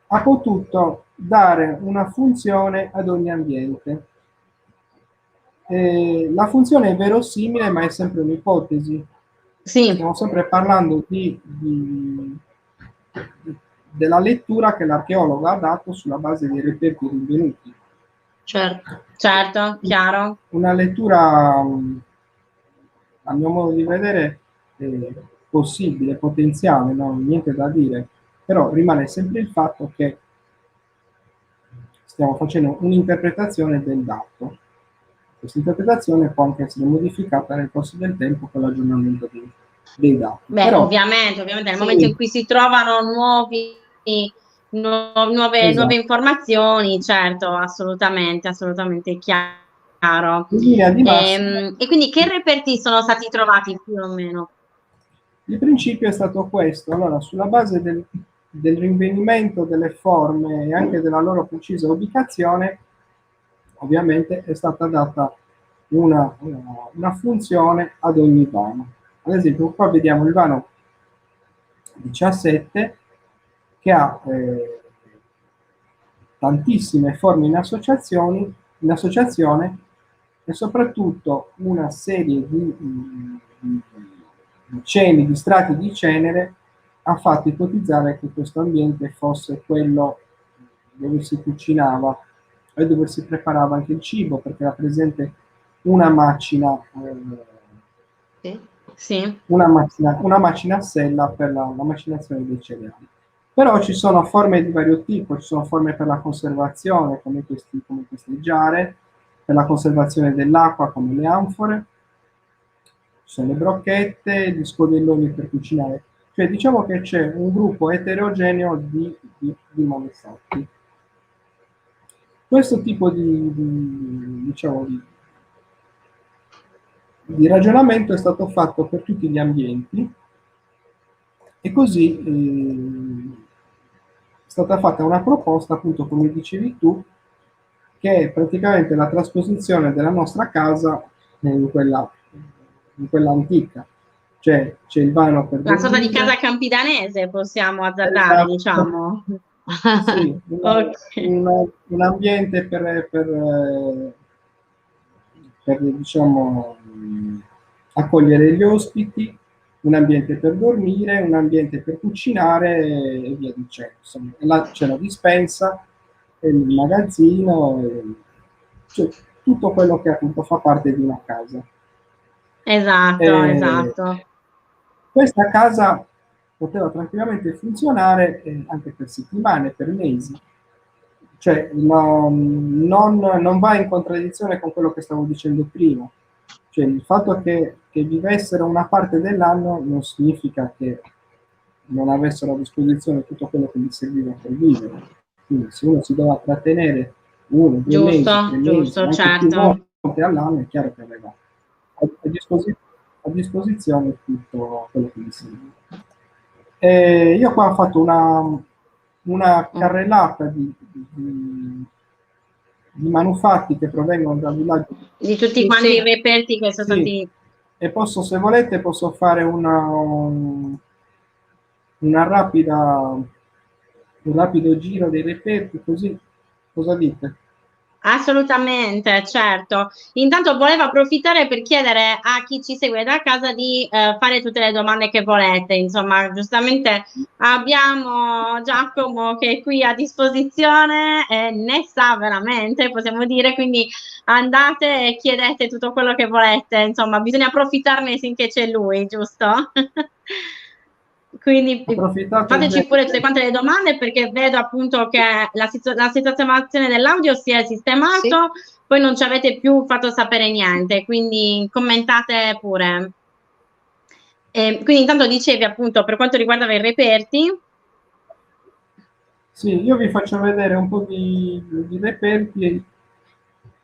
ha potuto dare una funzione ad ogni ambiente. La funzione è verosimile, ma è sempre un'ipotesi. Sì, Stiamo sempre parlando della lettura che l'archeologo ha dato sulla base dei reperti rinvenuti. Certo. certo, chiaro. Una lettura, a mio modo di vedere, possibile, potenziale, no? Niente da dire, però rimane sempre il fatto che stiamo facendo un'interpretazione del dato. Questa interpretazione può anche essere modificata nel corso del tempo con l'aggiornamento dei dati. Beh, Però, ovviamente, nel momento in sì, cui si trovano nuove esatto. informazioni, certo, assolutamente, assolutamente chiaro. In linea di massima, E quindi che reperti sono stati trovati più o meno? il principio è stato questo. Allora, sulla base del rinvenimento delle forme e anche della loro precisa ubicazione, ovviamente è stata data una funzione ad ogni vano. Ad esempio, qua vediamo il vano 17 che ha tantissime forme in associazione e soprattutto una serie di ceneri, di strati di cenere ha fatto ipotizzare che questo ambiente fosse quello dove si cucinava e dove si preparava anche il cibo, perché era presente una macina, Sì. Sì, una macina a sella per la macinazione dei cereali. Però ci sono forme di vario tipo, ci sono forme per la conservazione, come queste giare, per la conservazione dell'acqua, come le anfore, ci sono le brocchette, gli scodelloni per cucinare. Cioè, diciamo che c'è un gruppo eterogeneo di manufatti. Questo tipo diciamo, di ragionamento è stato fatto per tutti gli ambienti, e così è stata fatta una proposta, appunto, come dicevi tu, che è praticamente la trasposizione della nostra casa in quella antica. Cioè, c'è il vano per Una sorta di dormire. casa campidanese, possiamo azzardare, Esatto. diciamo. Sì, Ok. un ambiente per, diciamo, accogliere gli ospiti, un ambiente per dormire, un ambiente per cucinare e via dicendo. Insomma, là c'è la dispensa, il magazzino, cioè, tutto quello che appunto fa parte di una casa. Esatto, E esatto. questa casa poteva tranquillamente funzionare anche per settimane, per mesi. Cioè, non va in contraddizione con quello che stavo dicendo prima. Cioè, il fatto che vivessero una parte dell'anno non significa che non avessero a disposizione tutto quello che gli serviva per vivere. Quindi, se uno si doveva trattenere 1, 2 mesi, 3 Giusto, mesi, giusto, anche più certo. volte all'anno, è chiaro che aveva a disposizione tutto quello che gli serviva. Io qua ho fatto una carrellata di manufatti che provengono dal villaggio. Di tutti Sì, quanti sì. i reperti che sono Sì, stati... e posso, se volete, posso fare una un rapido giro dei reperti, così cosa dite? Assolutamente, certo. Intanto volevo approfittare per chiedere a chi ci segue da casa di fare tutte le domande che volete. Insomma, giustamente abbiamo Giacomo che è qui a disposizione e ne sa veramente, possiamo dire, quindi andate e chiedete tutto quello che volete. Insomma, bisogna approfittarne finché c'è lui, giusto? Quindi Approfittate fateci bene. pure tutte quante le domande perché vedo appunto che la sistemazione dell'audio si è Sì. sistemato, poi non ci avete più fatto sapere niente, quindi commentate pure. Quindi intanto dicevi appunto per quanto riguardava i reperti. Sì, io vi faccio vedere un po' di reperti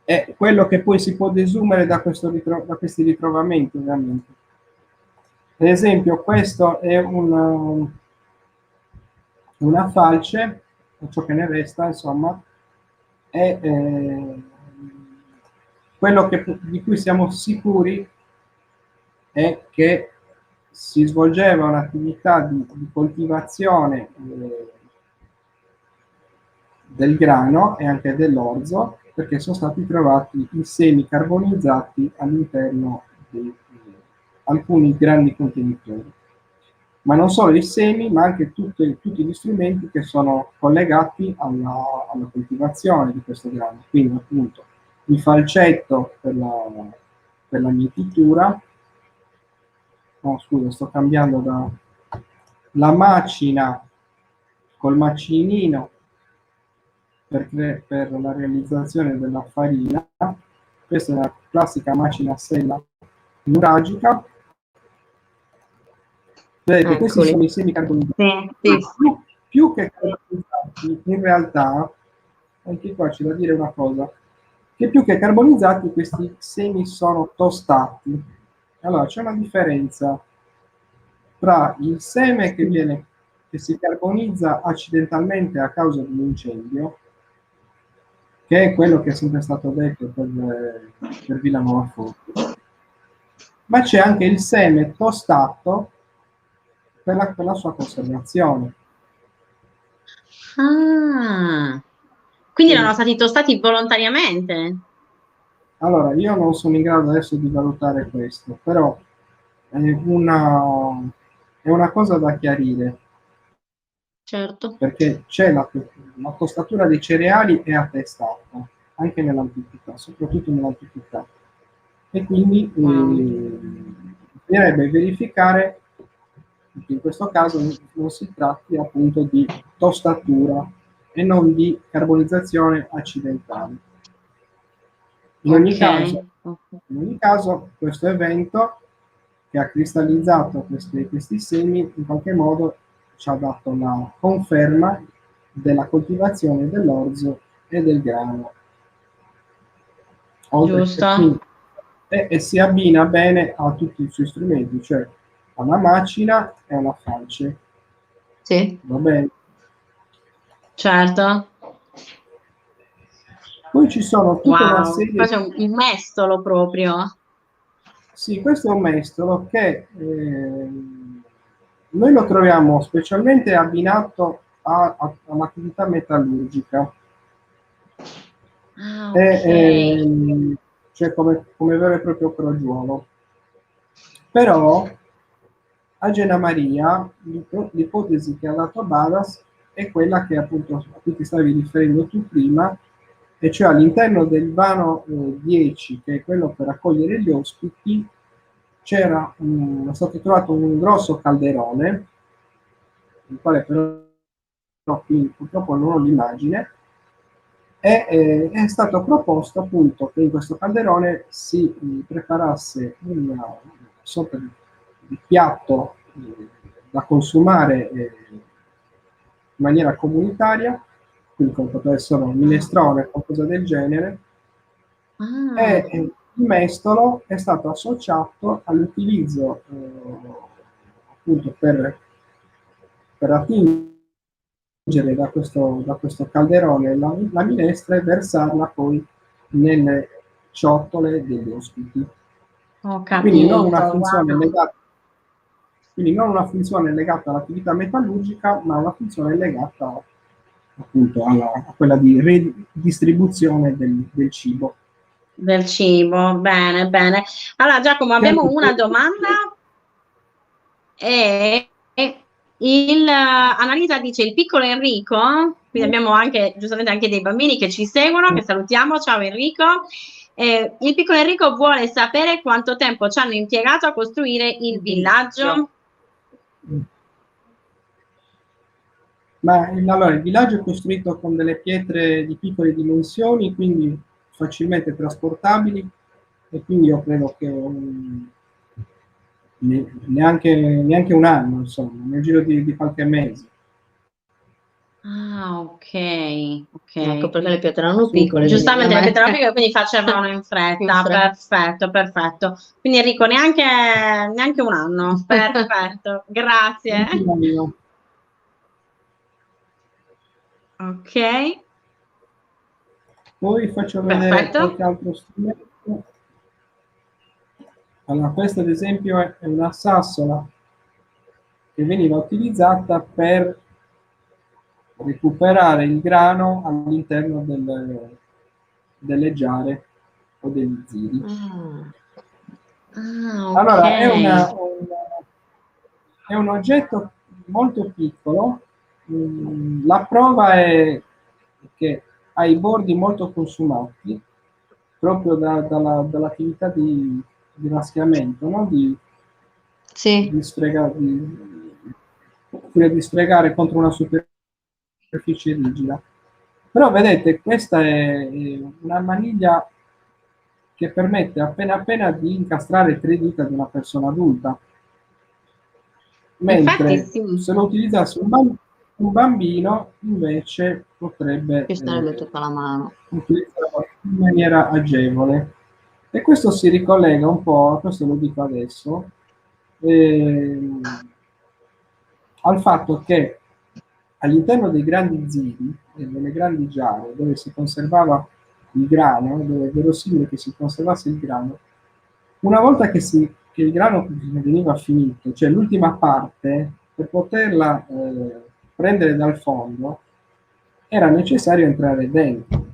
e quello che poi si può desumere da questi ritrovamenti, ovviamente. Ad esempio, questo è una falce, ciò che ne resta, insomma, è quello di cui siamo sicuri è che si svolgeva un'attività di coltivazione del grano e anche dell'orzo, perché sono stati trovati i semi carbonizzati all'interno di alcuni grandi contenitori. Ma non solo i semi, ma anche tutti gli strumenti che sono collegati alla coltivazione di questo grano. Quindi, appunto, il falcetto per la mietitura. No, scusa, sto cambiando la macina col macinino per la realizzazione della farina. Questa è la classica macina a sella nuragica. Vedete, questi Eccoli. sono i semi carbonizzati. Sì. Più che carbonizzati, in realtà, anche qua c'è da dire una cosa, che più che carbonizzati questi semi sono tostati. Allora, c'è una differenza tra il seme che si carbonizza accidentalmente a causa di un incendio, che è quello che è sempre stato detto per Villanova Forte, ma c'è anche il seme tostato per la sua conservazione. Ah, quindi erano stati tostati volontariamente. Allora, io non sono in grado adesso di valutare questo, però è una cosa da chiarire, Certo. perché c'è la tostatura dei cereali è attestata, anche nell'antichità, soprattutto nell'antichità. E quindi bisognerebbe verificare che in questo caso non si tratti appunto di tostatura e non di carbonizzazione accidentale. In ogni caso, questo evento che ha cristallizzato questi semi, in qualche modo ci ha dato la conferma della coltivazione dell'orzo e del grano. Giusto. E si abbina bene a tutti i suoi strumenti, cioè a una macina e a una falce. Sì. Va bene? Certo. Poi ci sono tutta una Wow, serie qua c'è un mestolo proprio. Sì, questo è un mestolo che noi lo troviamo specialmente abbinato all'attività metallurgica. Ah, E, ok. cioè come vero e proprio crogiuolo. Però a Gena Maria l'ipotesi che ha dato Badas è quella che appunto a cui ti stavi riferendo tu prima, e cioè all'interno del vano 10, che è quello per accogliere gli ospiti, è stato trovato un grosso calderone, il quale però qui purtroppo non ho l'immagine, e è stato proposto appunto che in questo calderone si preparasse una sorta di piatto da consumare in maniera comunitaria, quindi come poteva essere un minestrone o qualcosa del genere, Ah, e il mestolo è stato associato all'utilizzo appunto per attingere da questo calderone la minestra e versarla poi nelle ciotole degli ospiti. ho Quindi non una capito, funzione wow. legata, quindi non una funzione legata all'attività metallurgica, ma una funzione legata appunto a quella di redistribuzione del cibo. Del cibo, bene, bene. Allora, Giacomo, Che abbiamo anche una domanda e Annalisa dice il piccolo Enrico, quindi abbiamo anche giustamente anche dei bambini che ci seguono, che salutiamo, ciao Enrico. Il piccolo Enrico vuole sapere quanto tempo ci hanno impiegato a costruire il villaggio. Ma allora, il villaggio è costruito con delle pietre di piccole dimensioni, quindi facilmente trasportabili, e quindi io credo che neanche un anno, insomma, nel giro di qualche mese. Ah, ok, Ecco ok. perché le pietre erano piccole, quindi Giustamente le ovviamente pietre quindi facevano in in fretta, fretta. perfetto, perfetto. Quindi Enrico, neanche un anno, perfetto, grazie. Ok, Poi faccio vedere perfetto. qualche altro strumento. Allora, questa ad esempio è una sassola che veniva utilizzata per recuperare il grano all'interno delle giare o degli ziri. Ah, ah, ok. Allora, è un oggetto molto piccolo. La prova è che ha i bordi molto consumati proprio dall'attività di raschiamento, no? Sì, di sfregare contro una superficie rigida. Però vedete, questa è una maniglia che permette appena appena di incastrare 3 dita di una persona adulta, Infatti mentre sì. se lo utilizzasse un bambino invece potrebbe ci starebbe tutta la mano. utilizzarlo in maniera agevole. E questo si ricollega un po', questo lo dico adesso, al fatto che all'interno dei grandi ziri e delle grandi giare dove si conservava il grano, dove è verosimile che si conservasse il grano, una volta che il grano veniva finito, cioè l'ultima parte, per poterla prendere dal fondo, era necessario entrare dentro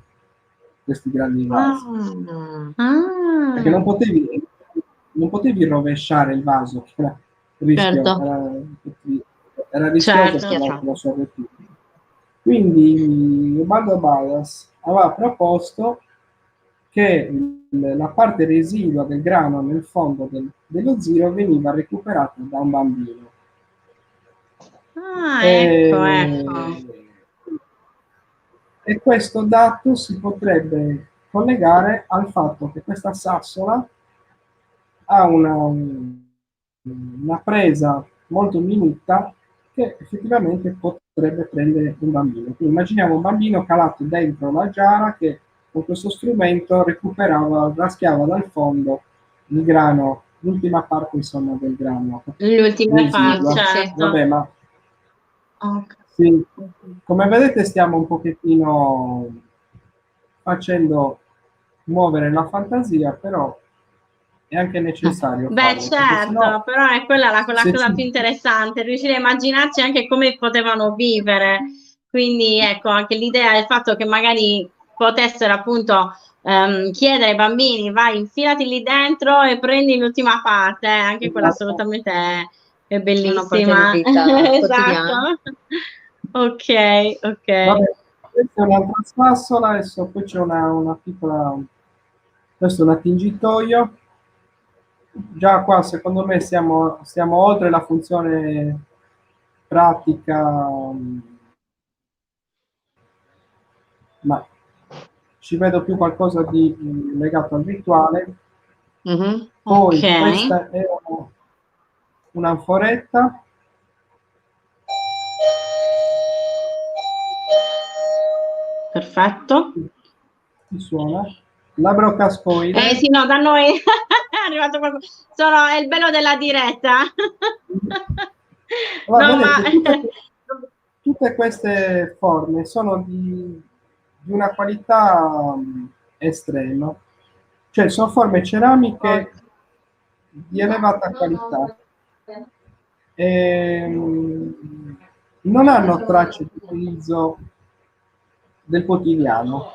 questi grandi vasi, Ah, perché Ah, non potevi rovesciare il vaso, che era, rischio, certo, era rischioso certo. per la sua rettifica. Quindi Ubaldo Balas aveva proposto che la parte residua del grano nel fondo dello ziro veniva recuperata da un bambino. Ah, ecco, ecco. E, e questo dato si potrebbe collegare al fatto che questa sassola ha una presa molto minuta che effettivamente potrebbe prendere un bambino. Quindi immaginiamo un bambino calato dentro la giara che con questo strumento recuperava, raschiava dal fondo il grano, l'ultima parte insomma del grano. L'ultima parte, Sì. certo. Vabbè, ma Ok. sì, come vedete stiamo un pochettino facendo muovere la fantasia, però è anche necessario Beh, farlo, perché certo, sennò però è quella la se cosa più ci... interessante, riuscire a immaginarci anche come potevano vivere. Quindi ecco, anche l'idea del fatto che magari potessero appunto chiedere ai bambini, vai, infilati lì dentro e prendi l'ultima parte, anche quella assolutamente è Una parte di bellissima. vita quotidiana. Esatto. Ok, ok. Vabbè, questa è un'altra spazzola, adesso poi c'è una piccola... Questo è un attingitoio. Già qua secondo me stiamo oltre la funzione pratica, ma ci vedo più qualcosa di legato al rituale. Mhm. Ok, Poi questa è un'anforetta, perfetto. chi suona? Labrocascoide. Sì, no, da noi è arrivato qualcuno. È il bello della diretta. Allora, No, ma vedete, tutte queste forme sono di una qualità estrema, cioè sono forme ceramiche di elevata qualità. Non hanno tracce di utilizzo del quotidiano,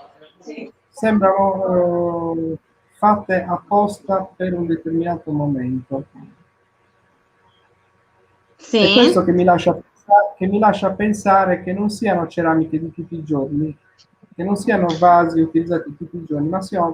sembrano fatte apposta per un determinato momento. È sì. questo che mi lascia pensare che non siano ceramiche di tutti i giorni, che non siano vasi utilizzati tutti i giorni, ma sia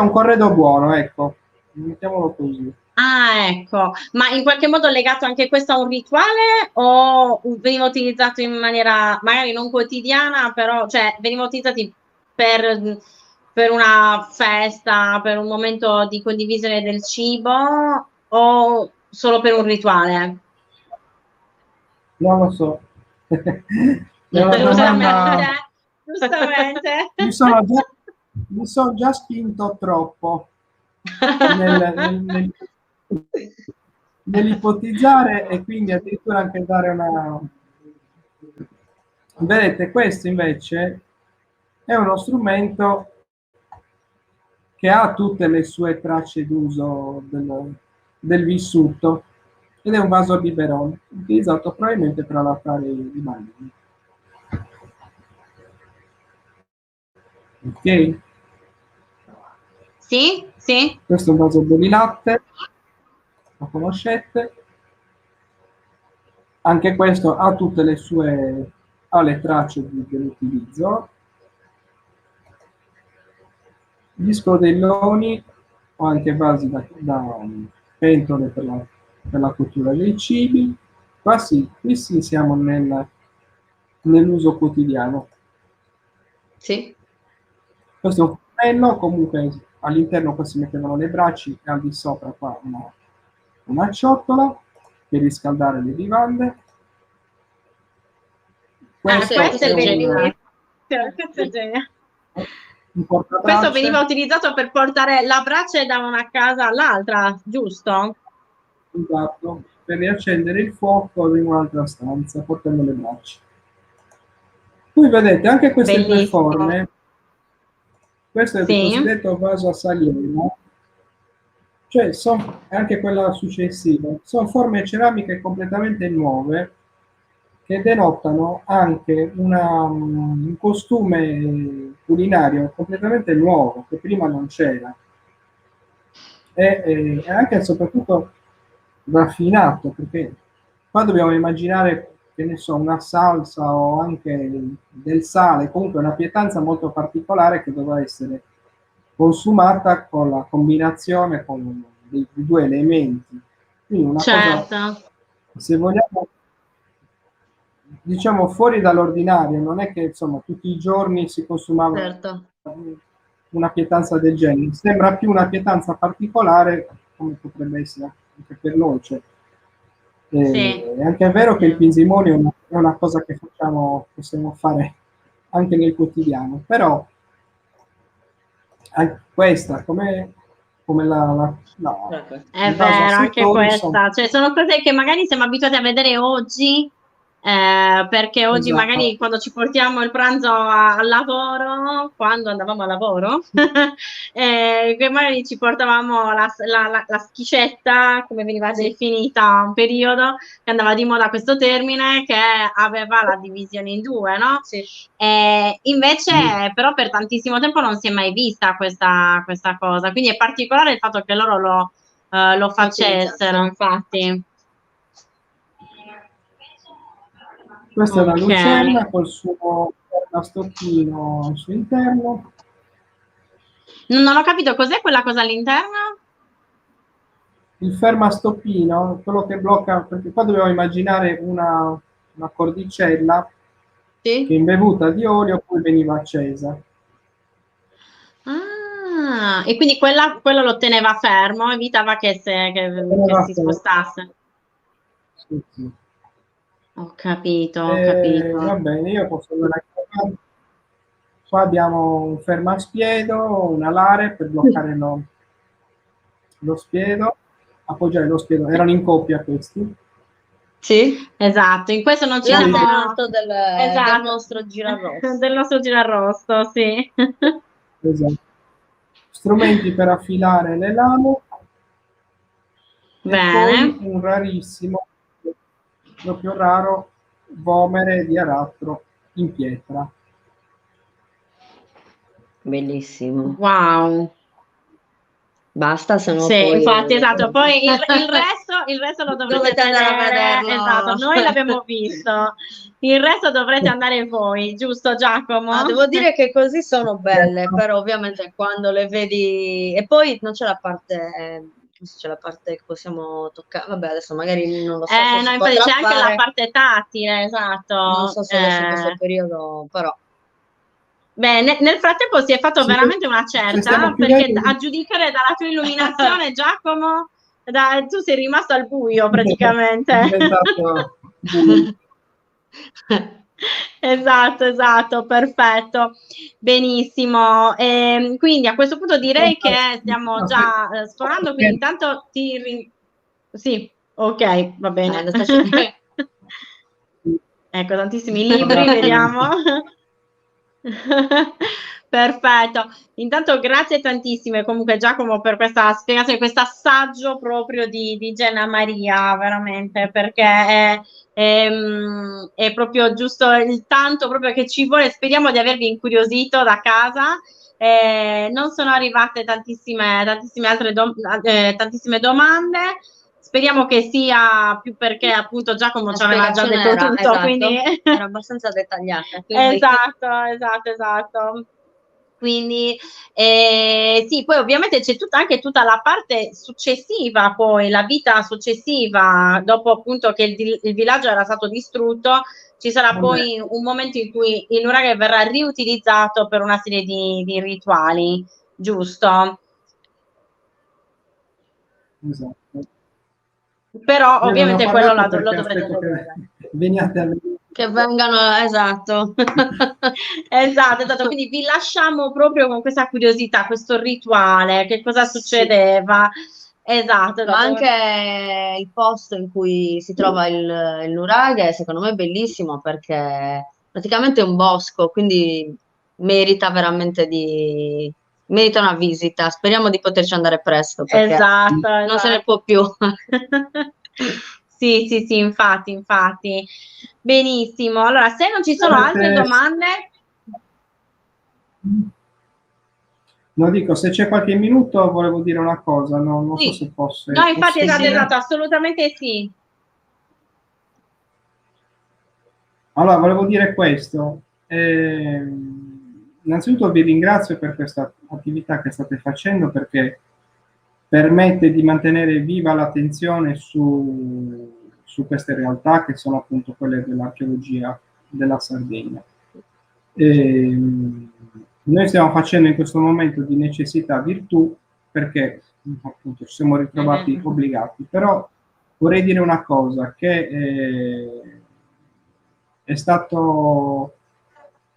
un corredo buono, ecco, mettiamolo così. Ah, ecco, ma in qualche modo legato anche questo a un rituale o veniva utilizzato in maniera magari non quotidiana, però, cioè, veniva utilizzati per una festa, per un momento di condivisione del cibo o solo per un rituale? Non lo so. È una Giustamente, domanda... giustamente. Mi sono già, mi sono già spinto troppo nel- nell'ipotizzare e quindi addirittura anche dare una... Vedete, questo invece è uno strumento che ha tutte le sue tracce d'uso del vissuto ed è un vaso a biberon utilizzato probabilmente per allattare i bambini. Ok? Sì, sì. Questo è un vaso di latte, lo conoscete? Anche questo ha tutte le sue, ha le tracce dell'utilizzo. Gli scodelloni o anche vasi da pentole per la cottura dei cibi. Qua sì, qui sì siamo nell'uso quotidiano. Sì. Questo è un fornello, comunque all'interno qua si mettevano le braccia e al di sopra qua una ciotola per riscaldare le vivande. Ah, Sì, questo è questo è geniale. bellissimo. Questo è geniale. Un Questo veniva portatracce, utilizzato per portare la brace da una casa all'altra, giusto? esatto, per riaccendere il fuoco in un'altra stanza portando le braccia. Qui vedete anche queste due Bellissimo. forme, questo è il Sì. cosiddetto vaso a saliera, cioè anche quella successiva, sono forme ceramiche completamente nuove che denotano anche un costume culinario completamente nuovo che prima non c'era e anche e soprattutto raffinato, perché qua dobbiamo immaginare, che ne so, una salsa o anche del sale, comunque una pietanza molto particolare che dovrà essere consumata con la combinazione di due elementi. Quindi una cosa, Certo. se vogliamo, diciamo fuori dall'ordinario, non è che insomma tutti i giorni si consumava Certo. una pietanza del genere, sembra più una pietanza particolare come potrebbe essere anche per noi, cioè Sì. È anche vero che il pinzimonio è una cosa che possiamo fare anche nel quotidiano, però anche questa, come È il vaso a vero, anche settori, questa. Cioè, sono cose che magari siamo abituati a vedere oggi, perché oggi magari esatto, quando ci portiamo il pranzo al lavoro, quando andavamo a lavoro, che magari ci portavamo la schicetta, come veniva definita un periodo, che andava di moda questo termine, che aveva la divisione in due, no? Sì. Invece, però, per tantissimo tempo non si è mai vista questa cosa. Quindi è particolare il fatto che loro lo facessero, infatti. questa è una Ok. lucerna col suo stocchino al suo interno. Non ho capito cos'è quella cosa all'interno? Il fermastoppino, quello che blocca, perché qua dobbiamo immaginare una cordicella che Sì? imbevuta di olio poi veniva accesa. Ah, e quindi quello lo teneva fermo, evitava che si spostasse. Sì, sì. Ho capito, ho capito. Va bene, io posso andare a... Qua abbiamo un fermaspiedo, una lare per bloccare lo spiedo, appoggiare lo spiedo. Erano in coppia questi. Sì? Esatto, in questo non ci siamo... L'antenato del Esatto. nostro girarrosto. Del nostro girarrosto, sì. Esatto. Strumenti per affilare le lame e poi Bene. un rarissimo, proprio raro, vomere di aratro in pietra. Bellissimo. Wow. Basta, se no Sì, poi... infatti, esatto. Poi il resto lo dovrete Dovete andare a vedere. vederlo. Esatto, noi l'abbiamo visto. Il resto dovrete andare voi, giusto Giacomo? Ah, devo dire che così sono belle, però ovviamente quando le vedi... E poi non c'è la parte... C'è la parte che possiamo toccare. Vabbè, adesso magari non lo so se No, si infatti potrà c'è anche la fare. parte tattile, esatto. Non so se adesso in questo periodo, però... Beh, nel frattempo si è fatto Sì, veramente una se stiamo certa, perché chiudendo, a giudicare dalla tua illuminazione, Giacomo, tu sei rimasto al buio praticamente. è diventato buio. Esatto, esatto, perfetto, benissimo. Quindi a questo punto direi che stiamo già sforando, quindi intanto Sì, ok, va bene. Adesso Ecco, tantissimi libri, vediamo. Perfetto. Intanto grazie tantissime comunque Giacomo per questa spiegazione, questo assaggio proprio di Genna Maria, veramente, perché è proprio giusto il tanto proprio che ci vuole. Speriamo di avervi incuriosito da casa. Non sono arrivate tantissime altre tantissime domande. Speriamo che sia più perché appunto Giacomo ci aveva già detto tutto, esatto, quindi era abbastanza dettagliata. Quindi... esatto. Quindi sì, poi ovviamente c'è anche tutta la parte successiva, poi la vita successiva, dopo appunto che il villaggio era stato distrutto, ci sarà poi un momento in cui il nuraghe verrà riutilizzato per una serie di rituali, giusto? Esatto. Però Io non ne ho ovviamente quello parlato lo perché dovrete aspetto vedere. che veniate a vedere. Che vengano, esatto. Esatto, quindi vi lasciamo proprio con questa curiosità, questo rituale, che cosa Sì. succedeva. Esatto. Ma anche il posto in cui si trova il nuraghe, secondo me è bellissimo perché praticamente è un bosco, quindi merita veramente merita una visita. Speriamo di poterci andare presto perché non se ne può più. Sì, infatti. Benissimo. Allora, se non ci sono altre domande... No, dico, se c'è qualche minuto volevo dire una cosa, non so se posso. No, infatti, possibile. esatto, assolutamente sì. Allora, volevo dire questo. Innanzitutto vi ringrazio per questa attività che state facendo perché permette di mantenere viva l'attenzione su queste realtà che sono appunto quelle dell'archeologia della Sardegna. Noi stiamo facendo in questo momento di necessità virtù perché appunto ci siamo ritrovati obbligati, però vorrei dire una cosa, che è stato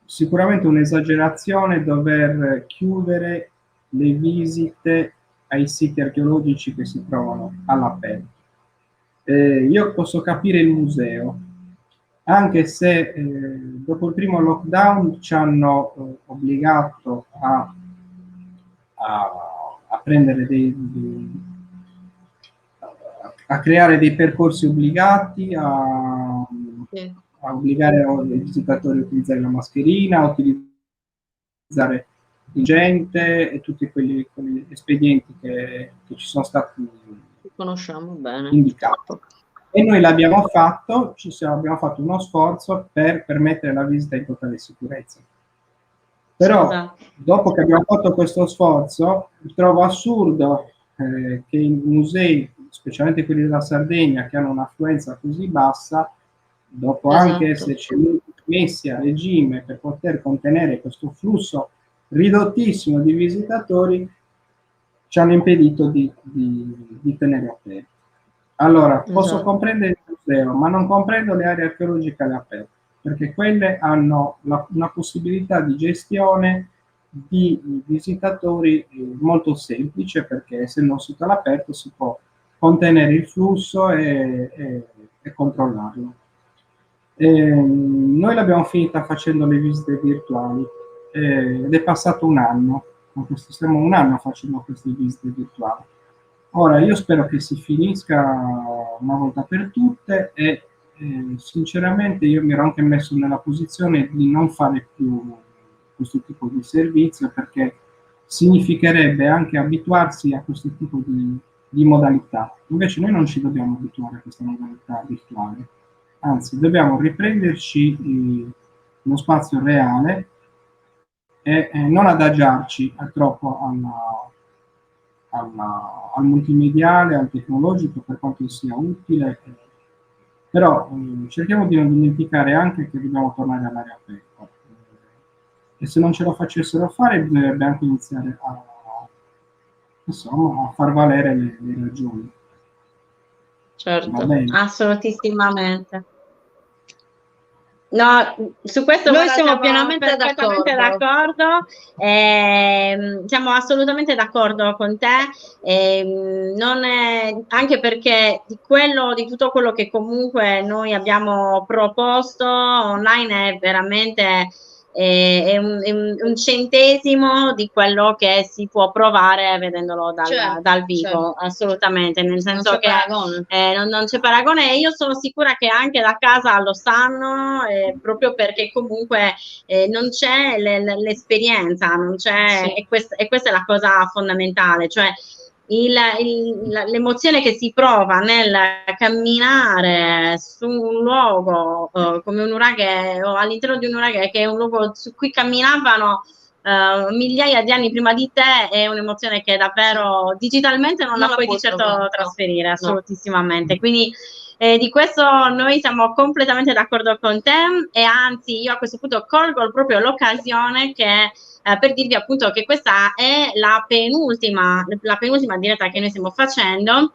sicuramente un'esagerazione dover chiudere le visite ai siti archeologici che si trovano all'aperto. Io posso capire il museo, anche se dopo il primo lockdown ci hanno obbligato a prendere a creare dei percorsi obbligati, a obbligare i visitatori a utilizzare la mascherina, a utilizzare gente e tutti quegli espedienti che ci sono stati conosciamo bene indicati. E noi l'abbiamo fatto, abbiamo fatto uno sforzo per permettere la visita in totale sicurezza. Però dopo che abbiamo fatto questo sforzo, trovo assurdo che i musei, specialmente quelli della Sardegna, che hanno un'affluenza così bassa, dopo anche esserci messi a regime per poter contenere questo flusso ridottissimo di visitatori, ci hanno impedito di tenere aperti. Allora, posso comprendere il museo, ma non comprendo le aree archeologiche aperte, perché quelle hanno una possibilità di gestione di visitatori molto semplice, perché essendo un sito all'aperto si può contenere il flusso e controllarlo. Noi l'abbiamo finita facendo le visite virtuali ed è passato un anno, stiamo un anno facendo queste visite virtuali. Ora io spero che si finisca una volta per tutte e sinceramente io mi ero anche messo nella posizione di non fare più questo tipo di servizio, perché significherebbe anche abituarsi a questo tipo di modalità. Invece noi non ci dobbiamo abituare a questa modalità virtuale, anzi dobbiamo riprenderci uno spazio reale e non adagiarci troppo al multimediale, al tecnologico, per quanto sia utile, però cerchiamo di non dimenticare anche che dobbiamo tornare all'aria aperta, e se non ce lo facessero fare bisognerebbe anche iniziare a far valere le ragioni. Certo, assolutissimamente. No, su questo noi siamo pienamente d'accordo. Siamo assolutamente d'accordo con te, anche perché di tutto quello che comunque noi abbiamo proposto online è veramente è un centesimo di quello che si può provare vedendolo dal vivo, assolutamente, nel senso che non c'è paragone, e io sono sicura che anche da casa lo sanno, proprio perché comunque non c'è l'esperienza, non c'è, e questa è la cosa fondamentale, cioè l'emozione che si prova nel camminare su un luogo come un nuraghe, o all'interno di un nuraghe, che è un luogo su cui camminavano migliaia di anni prima di te, è un'emozione che davvero digitalmente non la puoi di certo trasferire, assolutissimamente. Quindi di questo noi siamo completamente d'accordo con te, e anzi io a questo punto colgo proprio l'occasione per dirvi appunto che questa è la penultima diretta che noi stiamo facendo.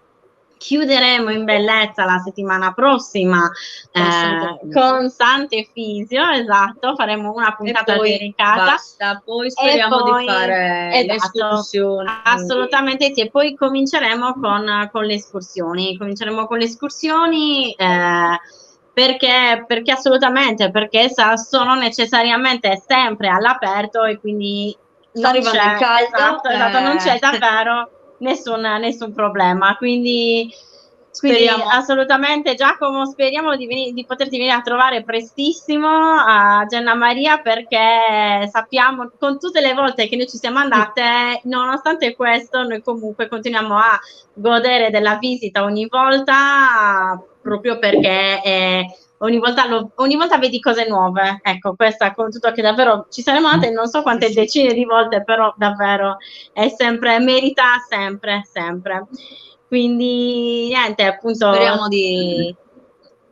Chiuderemo in bellezza la settimana prossima con Sant'Efisio, esatto, faremo una puntata dedicata. Poi speriamo di fare le escursioni. Assolutamente sì, e poi cominceremo con le escursioni. Perché assolutamente, perché sono necessariamente sempre all'aperto, e quindi sta arrivando il caldo, esatto, non c'è davvero nessun problema, quindi assolutamente Giacomo, speriamo di poterti venire a trovare prestissimo a Genna Maria, perché sappiamo, con tutte le volte che noi ci siamo andate, nonostante questo noi comunque continuiamo a godere della visita ogni volta, proprio perché ogni volta vedi cose nuove. Ecco, questa con tutto che davvero ci saremo andate non so quante decine di volte, però davvero merita sempre. Quindi niente, appunto speriamo di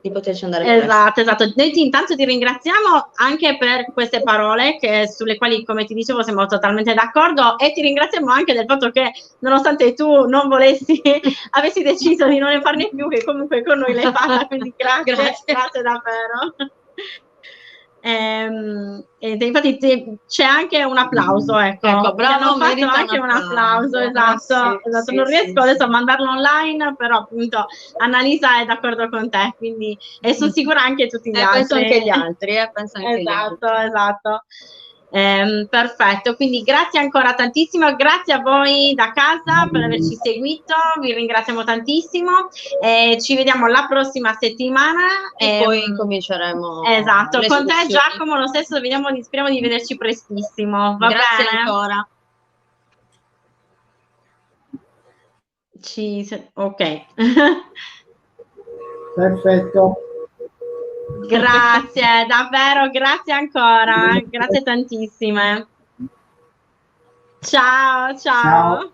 di poterci andare presto. Esatto, esatto. Noi intanto ti ringraziamo anche per queste parole sulle quali, come ti dicevo, siamo totalmente d'accordo, e ti ringraziamo anche del fatto che, nonostante tu non volessi, avessi deciso di non ne farne più, che comunque con noi l'hai fatta, quindi grazie davvero. Infatti c'è anche un applauso, ecco, bravo, merita anche un applauso, esatto, esatto. Non riesco adesso a mandarlo online, però appunto Annalisa è d'accordo con te, quindi, e sono sicura anche tutti gli altri. Penso anche gli altri, penso anche gli altri. Esatto. Perfetto, quindi grazie ancora tantissimo, grazie a voi da casa per averci seguito, vi ringraziamo tantissimo, ci vediamo la prossima settimana e poi cominceremo. Esatto, con te Giacomo lo stesso, speriamo di vederci prestissimo, va grazie bene? ancora. Ok. Perfetto. Grazie, davvero, grazie ancora, grazie tantissime. Ciao. Ciao.